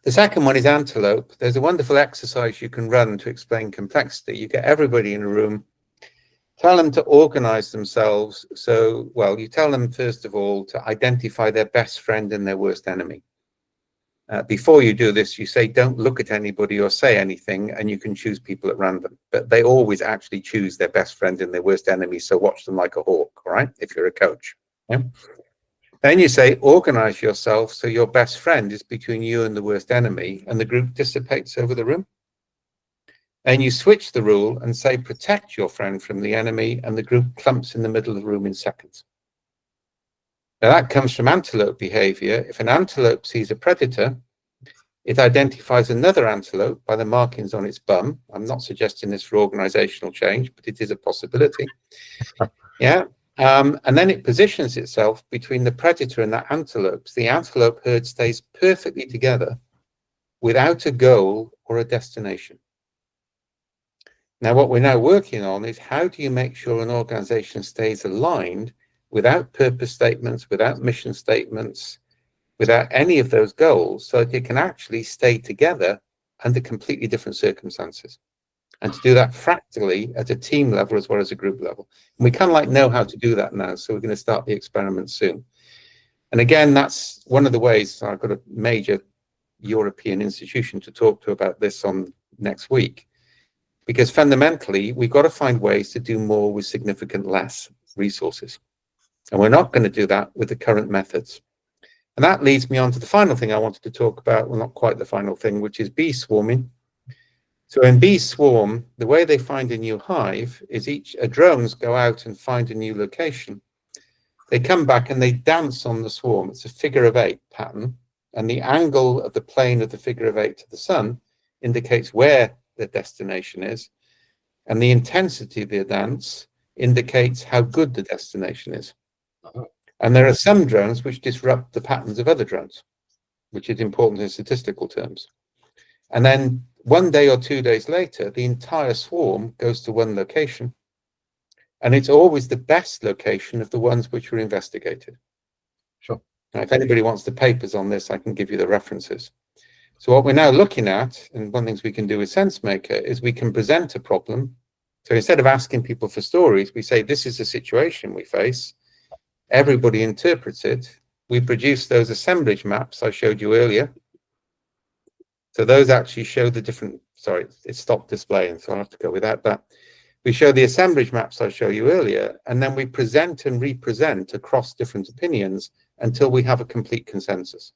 S2: The second one is Antelope. There's a wonderful exercise you can run to explain complexity. You get everybody in a room, tell them to organize themselves. So, well, you tell them, first of all, to identify their best friend and their worst enemy. Before you do this, you say, don't look at anybody or say anything, and you can choose people at random. But they always actually choose their best friend and their worst enemy, so watch them like a hawk, right? If you're a coach. Yeah? Then you say, organize yourself so your best friend is between you and the worst enemy, and the group dissipates over the room. And you switch the rule and say, protect your friend from the enemy, and the group clumps in the middle of the room in seconds. Now that comes from antelope behavior. If an antelope sees a predator, it identifies another antelope by the markings on its bum. I'm not suggesting this for organizational change, but it is a possibility. Yeah. And then it positions itself between the predator and the antelopes. The antelope herd stays perfectly together without a goal or a destination. Now, what we're now working on is how do you make sure an organization stays aligned without purpose statements, without mission statements, without any of those goals, so that it can actually stay together under completely different circumstances. And to do that fractally at a team level as well as a group level. And we kind of like know how to do that now, so we're going to start the experiment soon. And again, that's one of the ways. I've got a major European institution to talk to about this on next week, because fundamentally we've got to find ways to do more with significant less resources, and we're not going to do that with the current methods. And that leads me on to the final thing I wanted to talk about, well, not quite the final thing, which is bee swarming. So in bee swarm, the way they find a new hive is drones go out and find a new location. They come back and they dance on the swarm. It's a figure of 8 pattern, and the angle of the plane of the figure of 8 to the sun indicates where the destination is, and the intensity of the dance indicates how good the destination is. And there are some drones which disrupt the patterns of other drones, which is important in statistical terms. And then 1 day or 2 days later, the entire swarm goes to one location, and it's always the best location of the ones which were investigated.
S3: Sure.
S2: Now, if anybody wants the papers on this, I can give you the references. So what we're now looking at, and one of the things we can do with SenseMaker, is we can present a problem. So instead of asking people for stories, we say, this is a situation we face. Everybody interprets it. We produce those assemblage maps I showed you earlier. So those actually show the different, sorry, it stopped displaying, so I'll have to go without that. We show the assemblage maps I showed you earlier, and then we present and represent across different opinions until we have a complete consensus.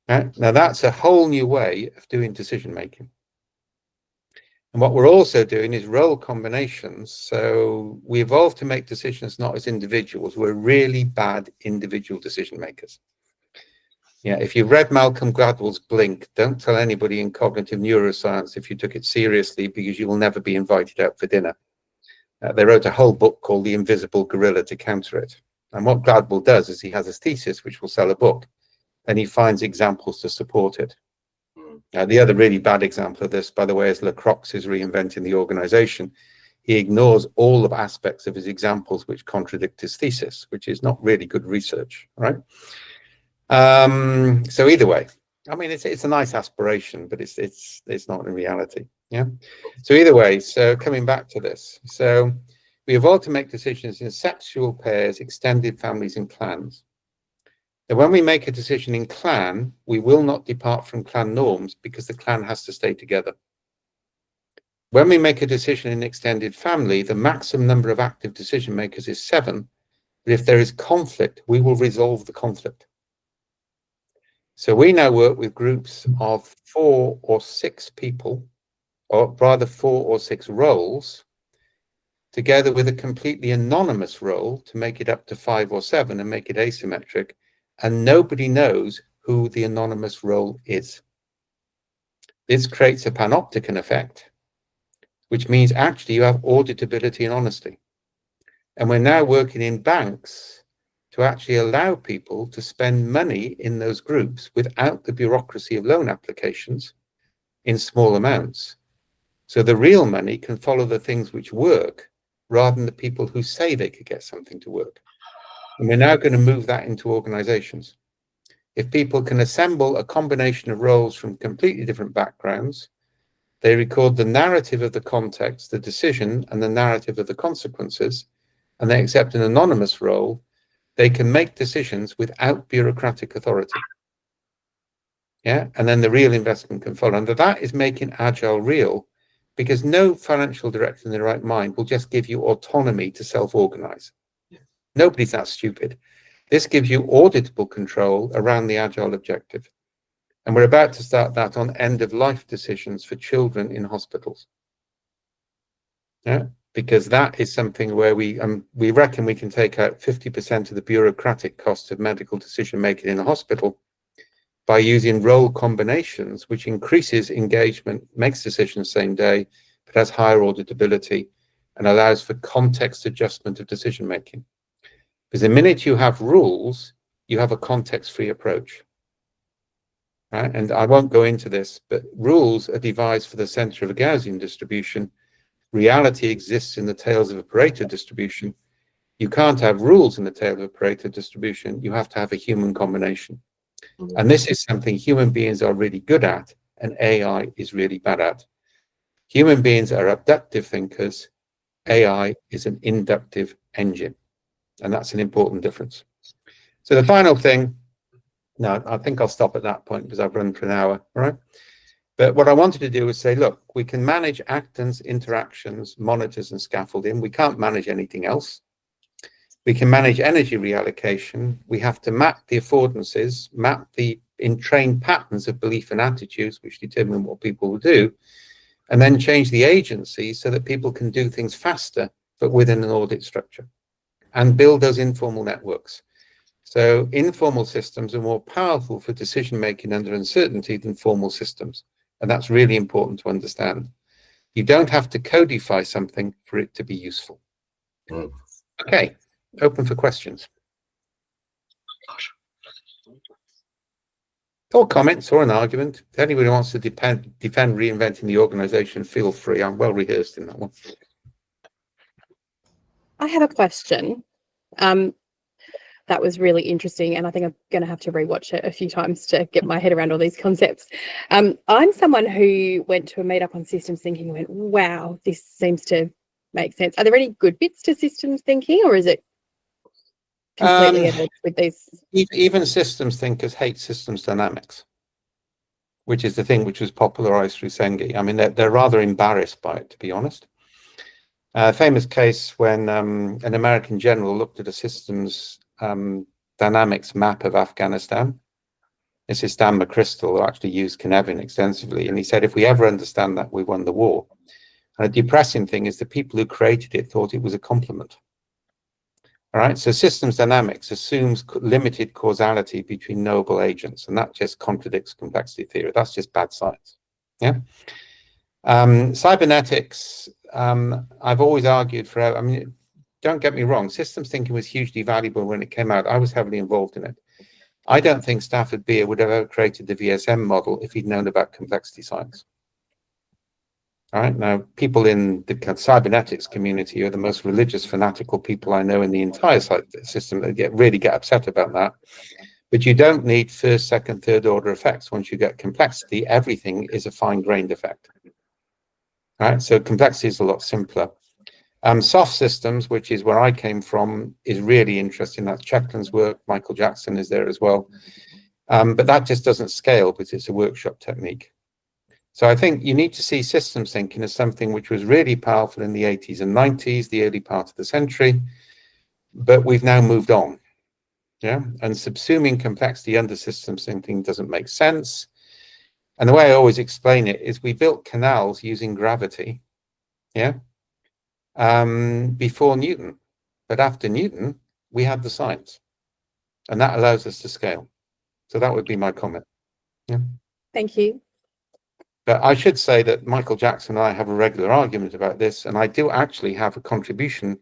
S2: Now that's a whole new way of doing decision making. And what we're also doing is role combinations. So we evolved to make decisions not as individuals. We're really bad individual decision makers. Yeah, if you've read Malcolm Gladwell's Blink, don't tell anybody in cognitive neuroscience if you took it seriously, because you will never be invited out for dinner. They wrote a whole book called The Invisible Gorilla to counter it. And what Gladwell does is he has a thesis which will sell a book, and he finds examples to support it. The other really bad example of this, by the way, is Lacroix is reinventing the organization. He ignores all of aspects of his examples which contradict his thesis, which is not really good research, right? So either way, I mean, it's a nice aspiration, but it's not in reality. Yeah. So either way, so coming back to this, so we evolved to make decisions in sexual pairs, extended families, and clans. And when we make a decision in clan, we will not depart from clan norms because the clan has to stay together. When we make a decision in extended family, the maximum number of active decision makers is 7. But if there is conflict, we will resolve the conflict. So we now work with groups of 4 or 6 people, or rather 4 or 6 roles, together with a completely anonymous role to make it up to 5 or 7 and make it asymmetric. And nobody knows who the anonymous role is. This creates a panopticon effect, which means actually you have auditability and honesty. And we're now working in banks to actually allow people to spend money in those groups without the bureaucracy of loan applications in small amounts. So the real money can follow the things which work rather than the people who say they could get something to work. And we're now going to move that into organizations. If people can assemble a combination of roles from completely different backgrounds, they record the narrative of the context, the decision, and the narrative of the consequences, and they accept an anonymous role, they can make decisions without bureaucratic authority. Yeah, and then the real investment can follow. And that is making Agile real, because no financial director in their right mind will just give you autonomy to self-organize. Nobody's that stupid. This gives you auditable control around the Agile objective. And we're about to start that on end-of-life decisions for children in hospitals. Yeah, because that is something where we reckon we can take out 50% of the bureaucratic costs of medical decision-making in a hospital by using role combinations, which increases engagement, makes decisions same day, but has higher auditability and allows for context adjustment of decision-making. Because the minute you have rules, you have a context-free approach. Right? And I won't go into this, but rules are devised for the center of a Gaussian distribution. Reality exists in the tails of a Pareto distribution. You can't have rules in the Taylor of Pareto distribution. You have to have a human combination. And this is something human beings are really good at and AI is really bad at. Human beings are abductive thinkers. AI is an inductive engine. And that's an important difference. So the final thing, no, I think I'll stop at that point because I've run for an hour, all right? But what I wanted to do was say, look, we can manage actants, interactions, monitors, and scaffolding. We can't manage anything else. We can manage energy reallocation. We have to map the affordances, map the entrained patterns of belief and attitudes, which determine what people will do, and then change the agency so that people can do things faster, but within an audit structure, and build those informal networks. So informal systems are more powerful for decision-making under uncertainty than formal systems. And that's really important to understand. You don't have to codify something for it to be useful. Okay, open for questions. Or comments or an argument. If anybody wants to defend reinventing the organization, feel free. I'm well rehearsed in that one.
S5: I have a question. That was really interesting, and I think I'm going to have to rewatch it a few times to get my head around all these concepts. I'm someone who went to a meetup on systems thinking and went, wow, this seems to make sense. Are there any good bits to systems thinking, or is it completely at odds with these?
S2: Even systems thinkers hate systems dynamics, which is the thing which was popularized through Senge. I mean, they're rather embarrassed by it, to be honest. Famous case when an American general looked at a systems dynamics map of Afghanistan. This is Stan McChrystal, who actually used Cynefin extensively, and he said, if we ever understand that, we won the war. And a depressing thing is the people who created it thought it was a compliment. All right, so systems dynamics assumes limited causality between knowable agents, and that just contradicts complexity theory. That's just bad science. Yeah. Cybernetics, I've always argued for, I mean, don't get me wrong, systems thinking was hugely valuable when it came out. I was heavily involved in it. I don't think Stafford Beer would have ever created the VSM model if he'd known about complexity science. All right, now people in the cybernetics community are the most religious, fanatical people I know in the entire system that really get upset about that. But you don't need first, second, third order effects. Once you get complexity, everything is a fine-grained effect. All right, so complexity is a lot simpler. Soft systems, which is where I came from, is really interesting. That's Checkland's work. Michael Jackson is there as well. But that just doesn't scale because it's a workshop technique. So I think you need to see systems thinking as something which was really powerful in the 80s and 90s, the early part of the century, but we've now moved on. Yeah, and subsuming complexity under systems thinking doesn't make sense. And the way I always explain it is we built canals using gravity. Yeah. Before Newton, but after Newton, we had the science, and that allows us to scale. So that would be my comment. Yeah.
S5: Thank you.
S2: But I should say that Michael Jackson and I have a regular argument about this, and I do actually have a contribution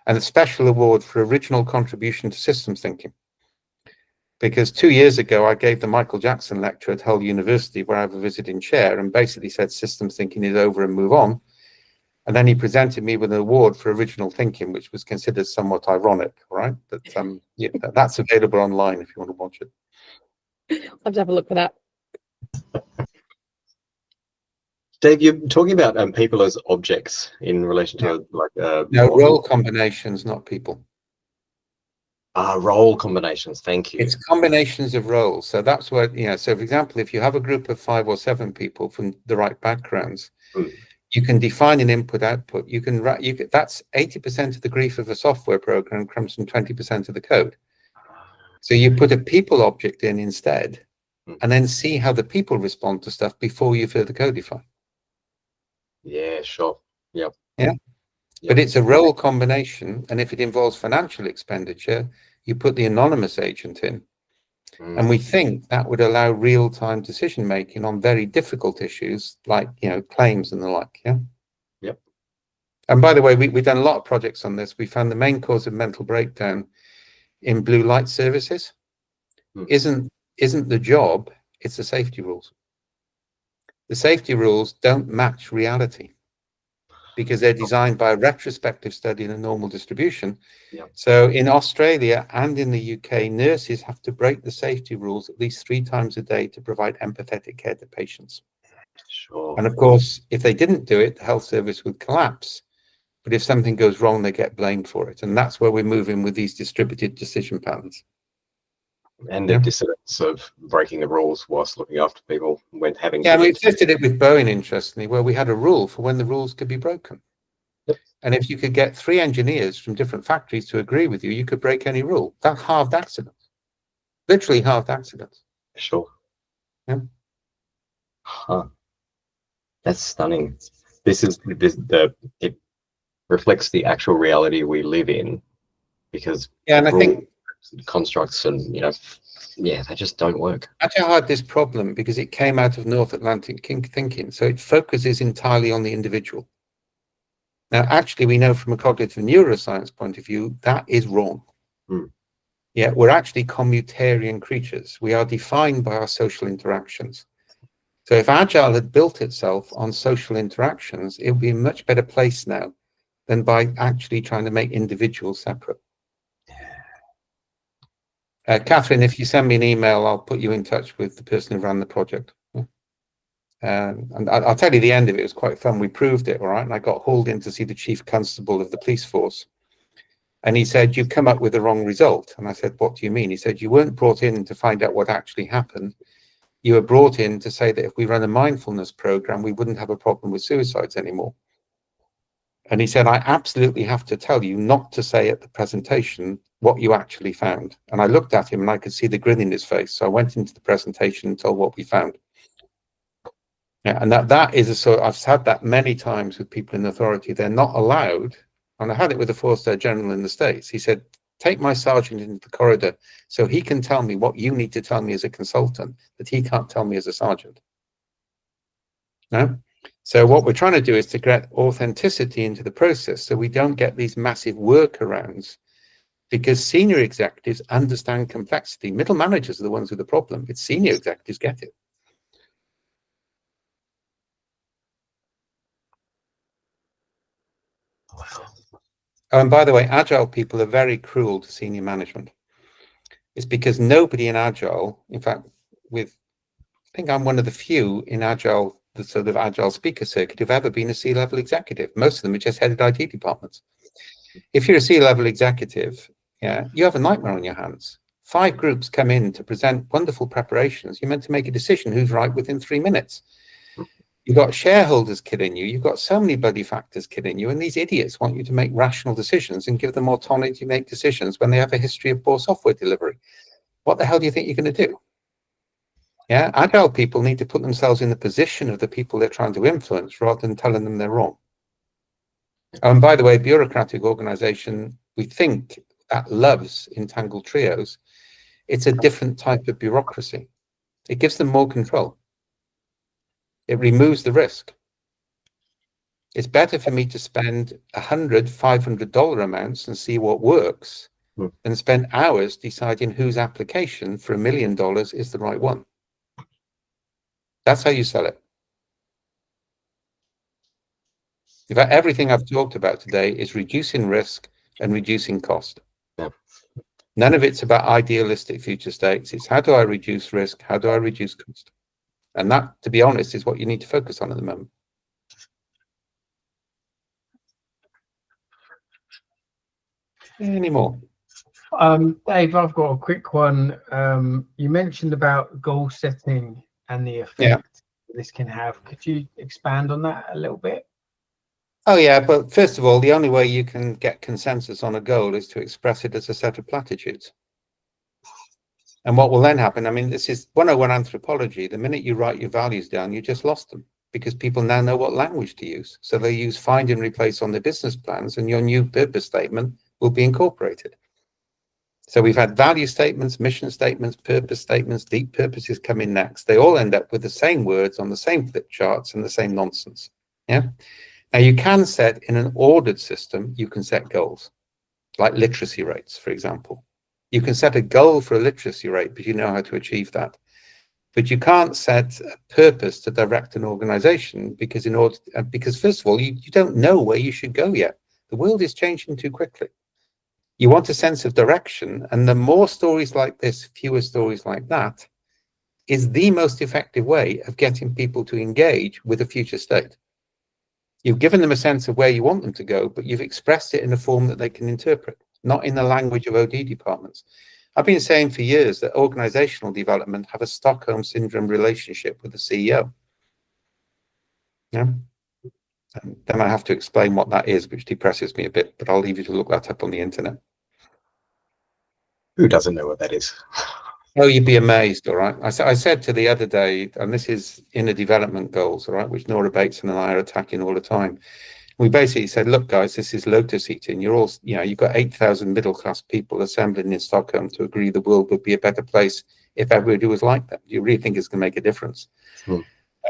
S2: and a special award for original contribution to systems thinking. Because 2 years ago, I gave the Michael Jackson lecture at Hull University, where I have a visiting chair, and basically said systems thinking is over and move on. And then he presented me with an award for original thinking, which was considered somewhat ironic, right? But yeah, that's available online if you want to watch it.
S5: I'll have to have a look for that.
S3: Dave, you're talking about people as objects in relation to
S2: no, role combinations, not people.
S3: Role combinations. Thank you.
S2: It's combinations of roles. So that's what, so for example, if you have a group of 5 or 7 people from the right backgrounds, you can define an input output. You can that's 80% of the grief of a software program comes from 20% of the code. So you put a people object in instead, and then see how the people respond to stuff before you further codify.
S3: Yeah, sure. Yep.
S2: Yeah. Yep. But it's a role combination, and if it involves financial expenditure, you put the anonymous agent in. And we think that would allow real-time decision making on very difficult issues like claims and the like. Yeah.
S3: Yep.
S2: And by the way, we've done a lot of projects on this. We found the main cause of mental breakdown in blue light services isn't the job, it's the safety rules. The safety rules don't match reality. because they're designed by a retrospective study in a normal distribution.
S3: Yep.
S2: So in Australia and in the UK, nurses have to break the safety rules at least 3 times a day to provide empathetic care to patients.
S3: Sure.
S2: And of course, if they didn't do it, the health service would collapse. But if something goes wrong, they get blamed for it. And that's where we're moving with these distributed decision patterns.
S3: And the dissonance of breaking the rules whilst looking after people when having.
S2: Yeah, we tested it with Boeing, interestingly, where we had a rule for when the rules could be broken.
S3: Yep.
S2: And if you could get 3 engineers from different factories to agree with you, you could break any rule. That halved accidents. Literally halved accidents.
S3: Sure.
S2: Yeah.
S3: Huh. That's stunning. It reflects the actual reality we live in, because
S2: Yeah, and I think
S3: constructs and they just don't work.
S2: Agile had this problem because it came out of North Atlantic thinking, so it focuses entirely on the individual. Now, actually, we know from a cognitive neuroscience point of view that is wrong. Yeah, we're actually commutarian creatures. We are defined by our social interactions. So if Agile had built itself on social interactions, it would be in a much better place now than by actually trying to make individuals separate. Catherine, if you send me an email, I'll put you in touch with the person who ran the project. And I'll tell you the end of it. It was quite fun. We proved it, all right? And I got hauled in to see the chief constable of the police force. And he said, "You've come up with the wrong result." And I said, "What do you mean?" He said, "You weren't brought in to find out what actually happened. You were brought in to say that if we run a mindfulness program, we wouldn't have a problem with suicides anymore." And he said, "I absolutely have to tell you not to say at the presentation what you actually found." And I looked at him and I could see the grin in his face. So I went into the presentation and told what we found. Yeah, and that is a sort. I've had that many times with people in authority. They're not allowed, and I had it with a 4-star general in the States. He said, "Take my sergeant into the corridor so he can tell me what you need to tell me as a consultant that he can't tell me as a sergeant." No? So what we're trying to do is to get authenticity into the process so we don't get these massive workarounds, because senior executives understand complexity. Middle managers are the ones with the problem. It's senior executives get it. Oh, and by the way, Agile people are very cruel to senior management. It's because nobody in Agile, in fact, I think I'm one of the few in Agile, the sort of Agile speaker circuit, who've ever been a C-level executive. Most of them are just headed IT departments. If you're a C-level executive, yeah, you have a nightmare on your hands. 5 groups come in to present wonderful preparations. You're meant to make a decision who's right within 3 minutes. You've got shareholders killing you. You've got so many bloody factors killing you. And these idiots want you to make rational decisions and give them autonomy to make decisions when they have a history of poor software delivery. What the hell do you think you're going to do? Yeah, Agile people need to put themselves in the position of the people they're trying to influence rather than telling them they're wrong. Oh, and by the way, bureaucratic organization, we think that loves entangled trios. It's a different type of bureaucracy. It gives them more control. It removes the risk. It's better for me to spend $100, $500 amounts and see what works than spend hours deciding whose application for $1 million is the right one. That's how you sell it. In fact, everything I've talked about today is reducing risk and reducing cost.
S3: Yeah.
S2: None of it's about idealistic future states. It's how do I reduce risk? How do I reduce cost? And that, to be honest, is what you need to focus on at the moment. Any more?
S6: Dave, I've got a quick one. You mentioned about goal setting and the effect this can have. Could you expand on that a little bit?
S2: Oh, yeah. But first of all, the only way you can get consensus on a goal is to express it as a set of platitudes. And what will then happen? I mean, this is 101 anthropology. The minute you write your values down, you just lost them because people now know what language to use. So they use find and replace on their business plans, and your new purpose statement will be incorporated. So we've had value statements, mission statements, purpose statements, deep purposes come in next. They all end up with the same words on the same flip charts and the same nonsense. Yeah. Now you can set in an ordered system, you can set goals like literacy rates, for example. You can set a goal for a literacy rate, but you know how to achieve that. But you can't set a purpose to direct an organization because first of all, you don't know where you should go yet. The world is changing too quickly. You want a sense of direction, and the more stories like this, fewer stories like that, is the most effective way of getting people to engage with a future state. You've given them a sense of where you want them to go, but you've expressed it in a form that they can interpret, not in the language of OD departments. I've been saying for years that organizational development have a Stockholm Syndrome relationship with the CEO. Yeah. And then I have to explain what that is, which depresses me a bit, but I'll leave you to look that up on the internet.
S3: Who doesn't know what that is?
S2: Oh, you'd be amazed, all right? I said to the other day, and this is inner development goals, all right, which Nora Bateson and I are attacking all the time. We basically said, look, guys, this is lotus eating. You're all, you've got 8,000 middle-class people assembling in Stockholm to agree the world would be a better place if everybody was like that. Do you really think it's going to make a difference? And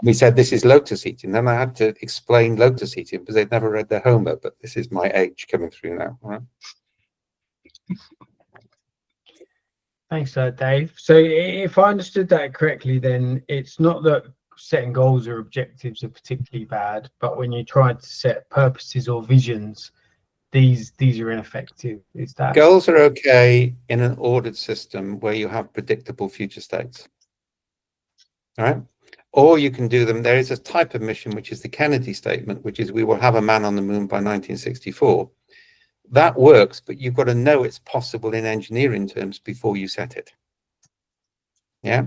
S2: we said, this is lotus eating. Then I had to explain lotus eating because they'd never read their Homer, but this is my age coming through now, all right?
S6: Thanks, Dave. So if I understood that correctly, then it's not that setting goals or objectives are particularly bad, but when you try to set purposes or visions, these are ineffective. Is that
S2: goals are okay in an ordered system where you have predictable future states, all right? Or you can do them. There is a type of mission which is the Kennedy statement, which is we will have a man on the moon by 1964. That works, but you've got to know it's possible in engineering terms before you set it. Yeah.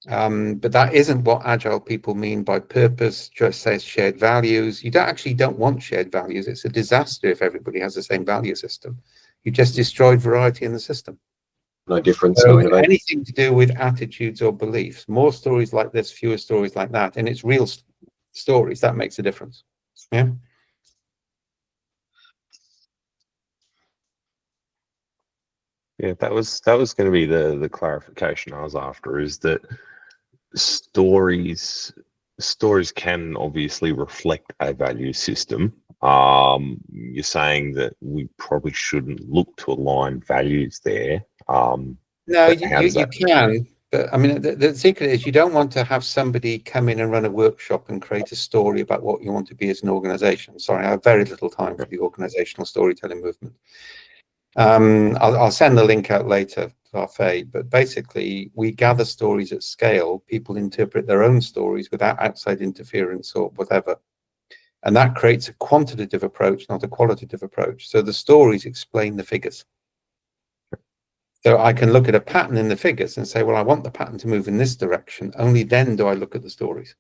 S2: But that isn't what Agile people mean by purpose. Just says shared values. You don't want shared values. It's a disaster if everybody has the same value system. You just destroyed variety in the system.
S3: No difference.
S2: So
S3: No innovation.
S2: anything to do with attitudes or beliefs, more stories like this, fewer stories like that, and it's real stories, that makes a difference. Yeah.
S3: Yeah, that was going to be the clarification I was after, is that stories can obviously reflect a value system. You're saying that we probably shouldn't look to align values there.
S2: No, you can, but I mean, the secret is you don't want to have somebody come in and run a workshop and create a story about what you want to be as an organization. Sorry, I have very little time for the organizational storytelling movement. I'll send the link out later, Parfait, but basically we gather stories at scale. People interpret their own stories without outside interference or whatever. And that creates a quantitative approach, not a qualitative approach. So the stories explain the figures. So I can look at a pattern in the figures and say, well, I want the pattern to move in this direction. Only then do I look at the stories,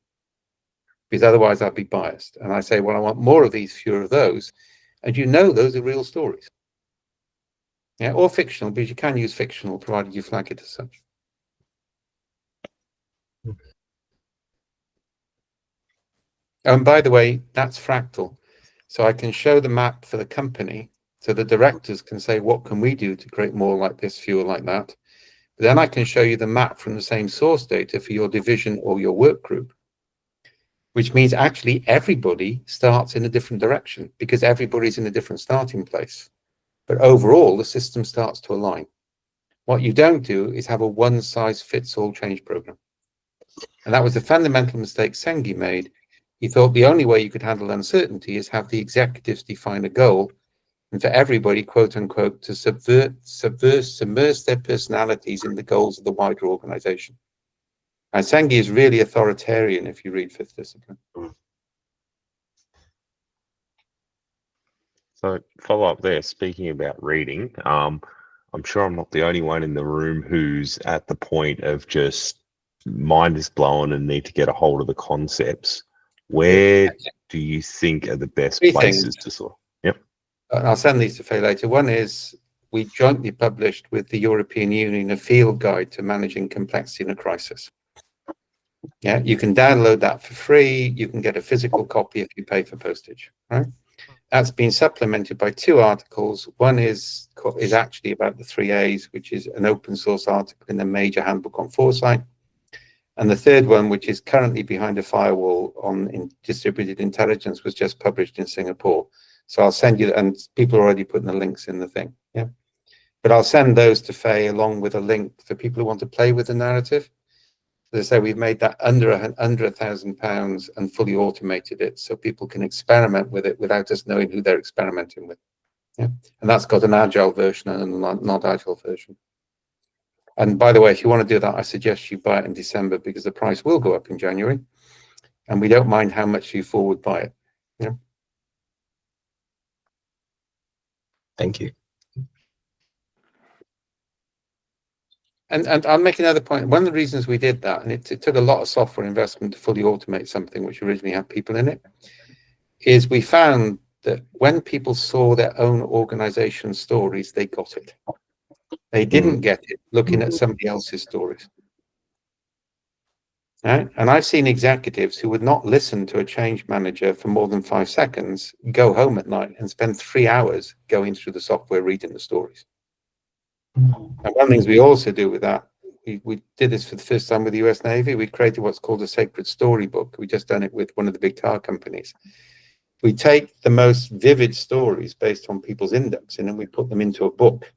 S2: because otherwise I'd be biased. And I say, well, I want more of these, fewer of those. And those are real stories. Yeah, or fictional, because you can use fictional provided you flag it as such. And by the way, that's fractal. So I can show the map for the company, so the directors can say, what can we do to create more like this, fewer like that? But then I can show you the map from the same source data for your division or your work group, which means actually everybody starts in a different direction because everybody's in a different starting place. But overall, the system starts to align. What you don't do is have a one-size-fits-all change program. And that was the fundamental mistake Sengi made. He thought the only way you could handle uncertainty is have the executives define a goal and for everybody, quote unquote, to submerge their personalities in the goals of the wider organization. And Sengi is really authoritarian if you read Fifth Discipline.
S3: So follow up there, speaking about reading, I'm sure I'm not the only one in the room who's at the point of just mind is blown and need to get a hold of the concepts. Where do you think are the best places to sort? Yep.
S2: I'll send these to Faye later. One is we jointly published with the European Union a field guide to managing complexity in a crisis. Yeah, you can download that for free. You can get a physical copy if you pay for postage, right? That's been supplemented by 2 articles. One is actually about the 3 A's, which is an open source article in a major handbook on foresight. And the third one, which is currently behind a firewall on distributed intelligence, was just published in Singapore. So I'll send you, and people are already putting the links in the thing. Yeah, but I'll send those to Faye along with a link for people who want to play with the narrative. As I say, we've made that under £1,000 and fully automated it so people can experiment with it without us knowing who they're experimenting with. Yeah, and that's got an agile version and a not agile version. And by the way, if you want to do that, I suggest you buy it in December because the price will go up in January, and we don't mind how much you forward buy it. Yeah.
S7: Thank you.
S2: And I'll make another point. One of the reasons we did that, and it took a lot of software investment to fully automate something which originally had people in it, is we found that when people saw their own organization stories, they got it. They didn't get it looking at somebody else's stories. Right? And I've seen executives who would not listen to a change manager for more than 5 seconds go home at night and spend 3 hours going through the software reading the stories. And one of the things we also do with that, we did this for the first time with the US Navy. We created what's called a sacred storybook. We just done it with one of the big car companies. We take the most vivid stories based on people's indexing and we put them into a book.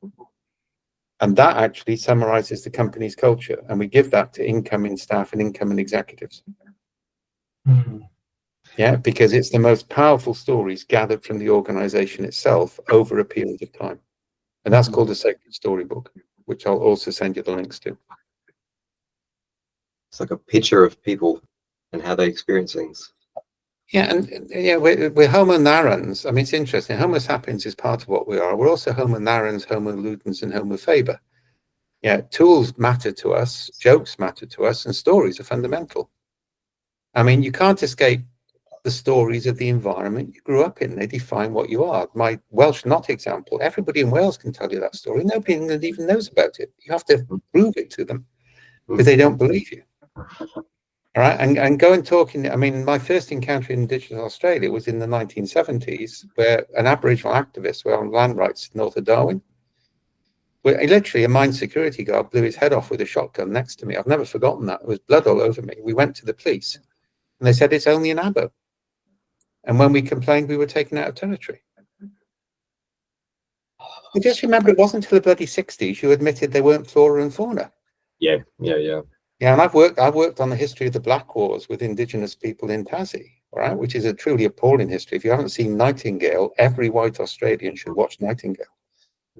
S2: And that actually summarizes the company's culture. And we give that to incoming staff and incoming executives. Yeah, because it's the most powerful stories gathered from the organization itself over a period of time. And that's called a sacred storybook, which I'll also send you the links to.
S7: It's like a picture of people and how they experience things.
S2: Yeah, and yeah, we're Homo narrans. I mean, it's interesting. Homo sapiens is part of what we are. We're also Homo narrans, Homo ludens, and Homo faber. Yeah, tools matter to us, jokes matter to us, and stories are fundamental. I mean, you can't escape the stories of the environment you grew up in. They define what you are. My Welsh knot example, everybody in Wales can tell you that story. Nobody in England even knows about it. You have to prove it to them because they don't believe you. All right, and go and talk in, I mean, my first encounter in Indigenous Australia was in the 1970s, where an Aboriginal activist were on land rights north of Darwin, where literally a mine security guard blew his head off with a shotgun next to me. I've never forgotten that. There was blood all over me. We went to the police, and they said, it's only an abo. And when we complained, we were taken out of territory. And just remember, it wasn't until the bloody 60s you admitted they weren't flora and fauna.
S7: Yeah.
S2: Yeah, and I've worked on the history of the Black Wars with Indigenous people in Tassie, all right, which is a truly appalling history. If you haven't seen Nightingale, every white Australian should watch Nightingale.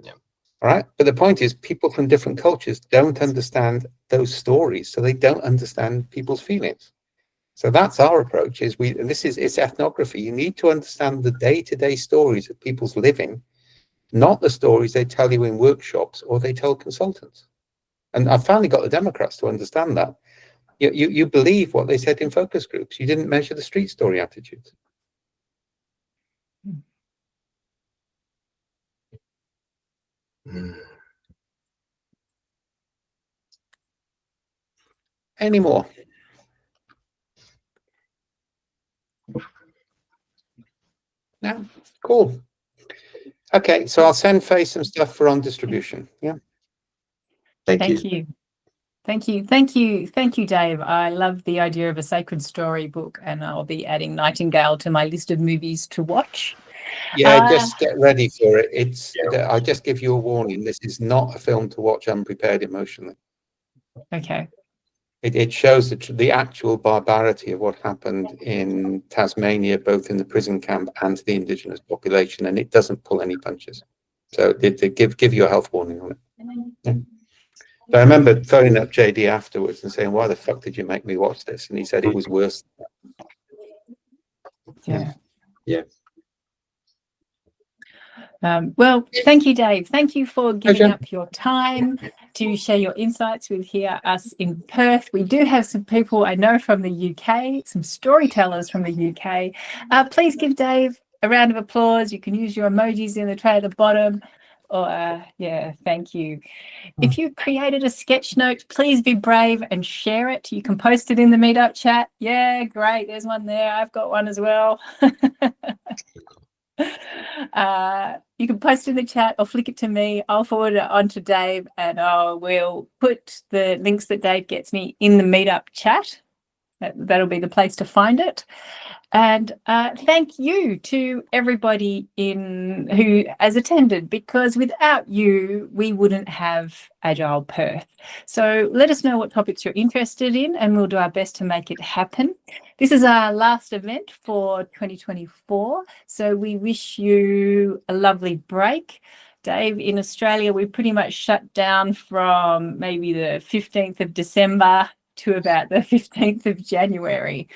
S7: Yeah.
S2: All right, but the point is, people from different cultures don't understand those stories, so they don't understand people's feelings. So that's our approach. It's ethnography. You need to understand the day-to-day stories of people's living, not the stories they tell you in workshops or they tell consultants. And I finally got the Democrats to understand that. You believe what they said in focus groups. You didn't measure the street story attitudes. Any more? No? Cool. Okay, so I'll send Faye some stuff for on distribution. Yeah.
S7: Thank
S1: Thank
S7: you.
S1: you. Thank you, Dave. I love the idea of a sacred storybook, and I'll be adding Nightingale to my list of movies to watch.
S2: Yeah, just get ready for it. I just give you a warning. This is not a film to watch unprepared emotionally.
S1: Okay.
S2: It shows the actual barbarity of what happened in Tasmania, both in the prison camp and the Indigenous population, and it doesn't pull any punches. So give you a health warning on it. Yeah. But I remember phoning up JD afterwards and saying, why the fuck did you make me watch this? And he said it was worse than that.
S1: Yeah.
S7: Yeah.
S1: Well, thank you, Dave. Thank you for giving
S2: Pleasure.
S1: up your time to share your insights with us in Perth. We do have some people I know from the UK, some storytellers from the UK. Please give Dave a round of applause. You can use your emojis in the tray at the bottom. Yeah, thank you. If you created a sketch note, please be brave and share it. You can post it in the meetup chat. Yeah, great. There's one there. I've got one as well. You can post it in the chat or flick it to me. I'll forward it on to Dave, and I will put the links that Dave gets me in the meetup chat. That'll be the place to find it. And thank you to everybody who has attended, because without you, we wouldn't have Agile Perth. So let us know what topics you're interested in, and we'll do our best to make it happen. This is our last event for 2024, so we wish you a lovely break. Dave, in Australia, we pretty much shut down from maybe the 15th of December to about the 15th of January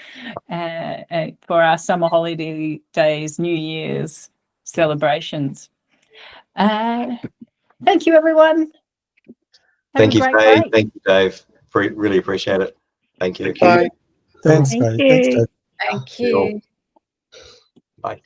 S1: for our summer holiday days, New Year's celebrations. Thank you, everyone.
S7: Thank you,
S1: Have a great
S7: Dave.
S1: break.
S7: Thank you, Dave. Really appreciate it. Thank you.
S2: Bye.
S8: Thanks,
S4: Thank
S8: Dave. Thanks,
S4: you.
S8: Dave.
S5: Thank you.
S7: Bye.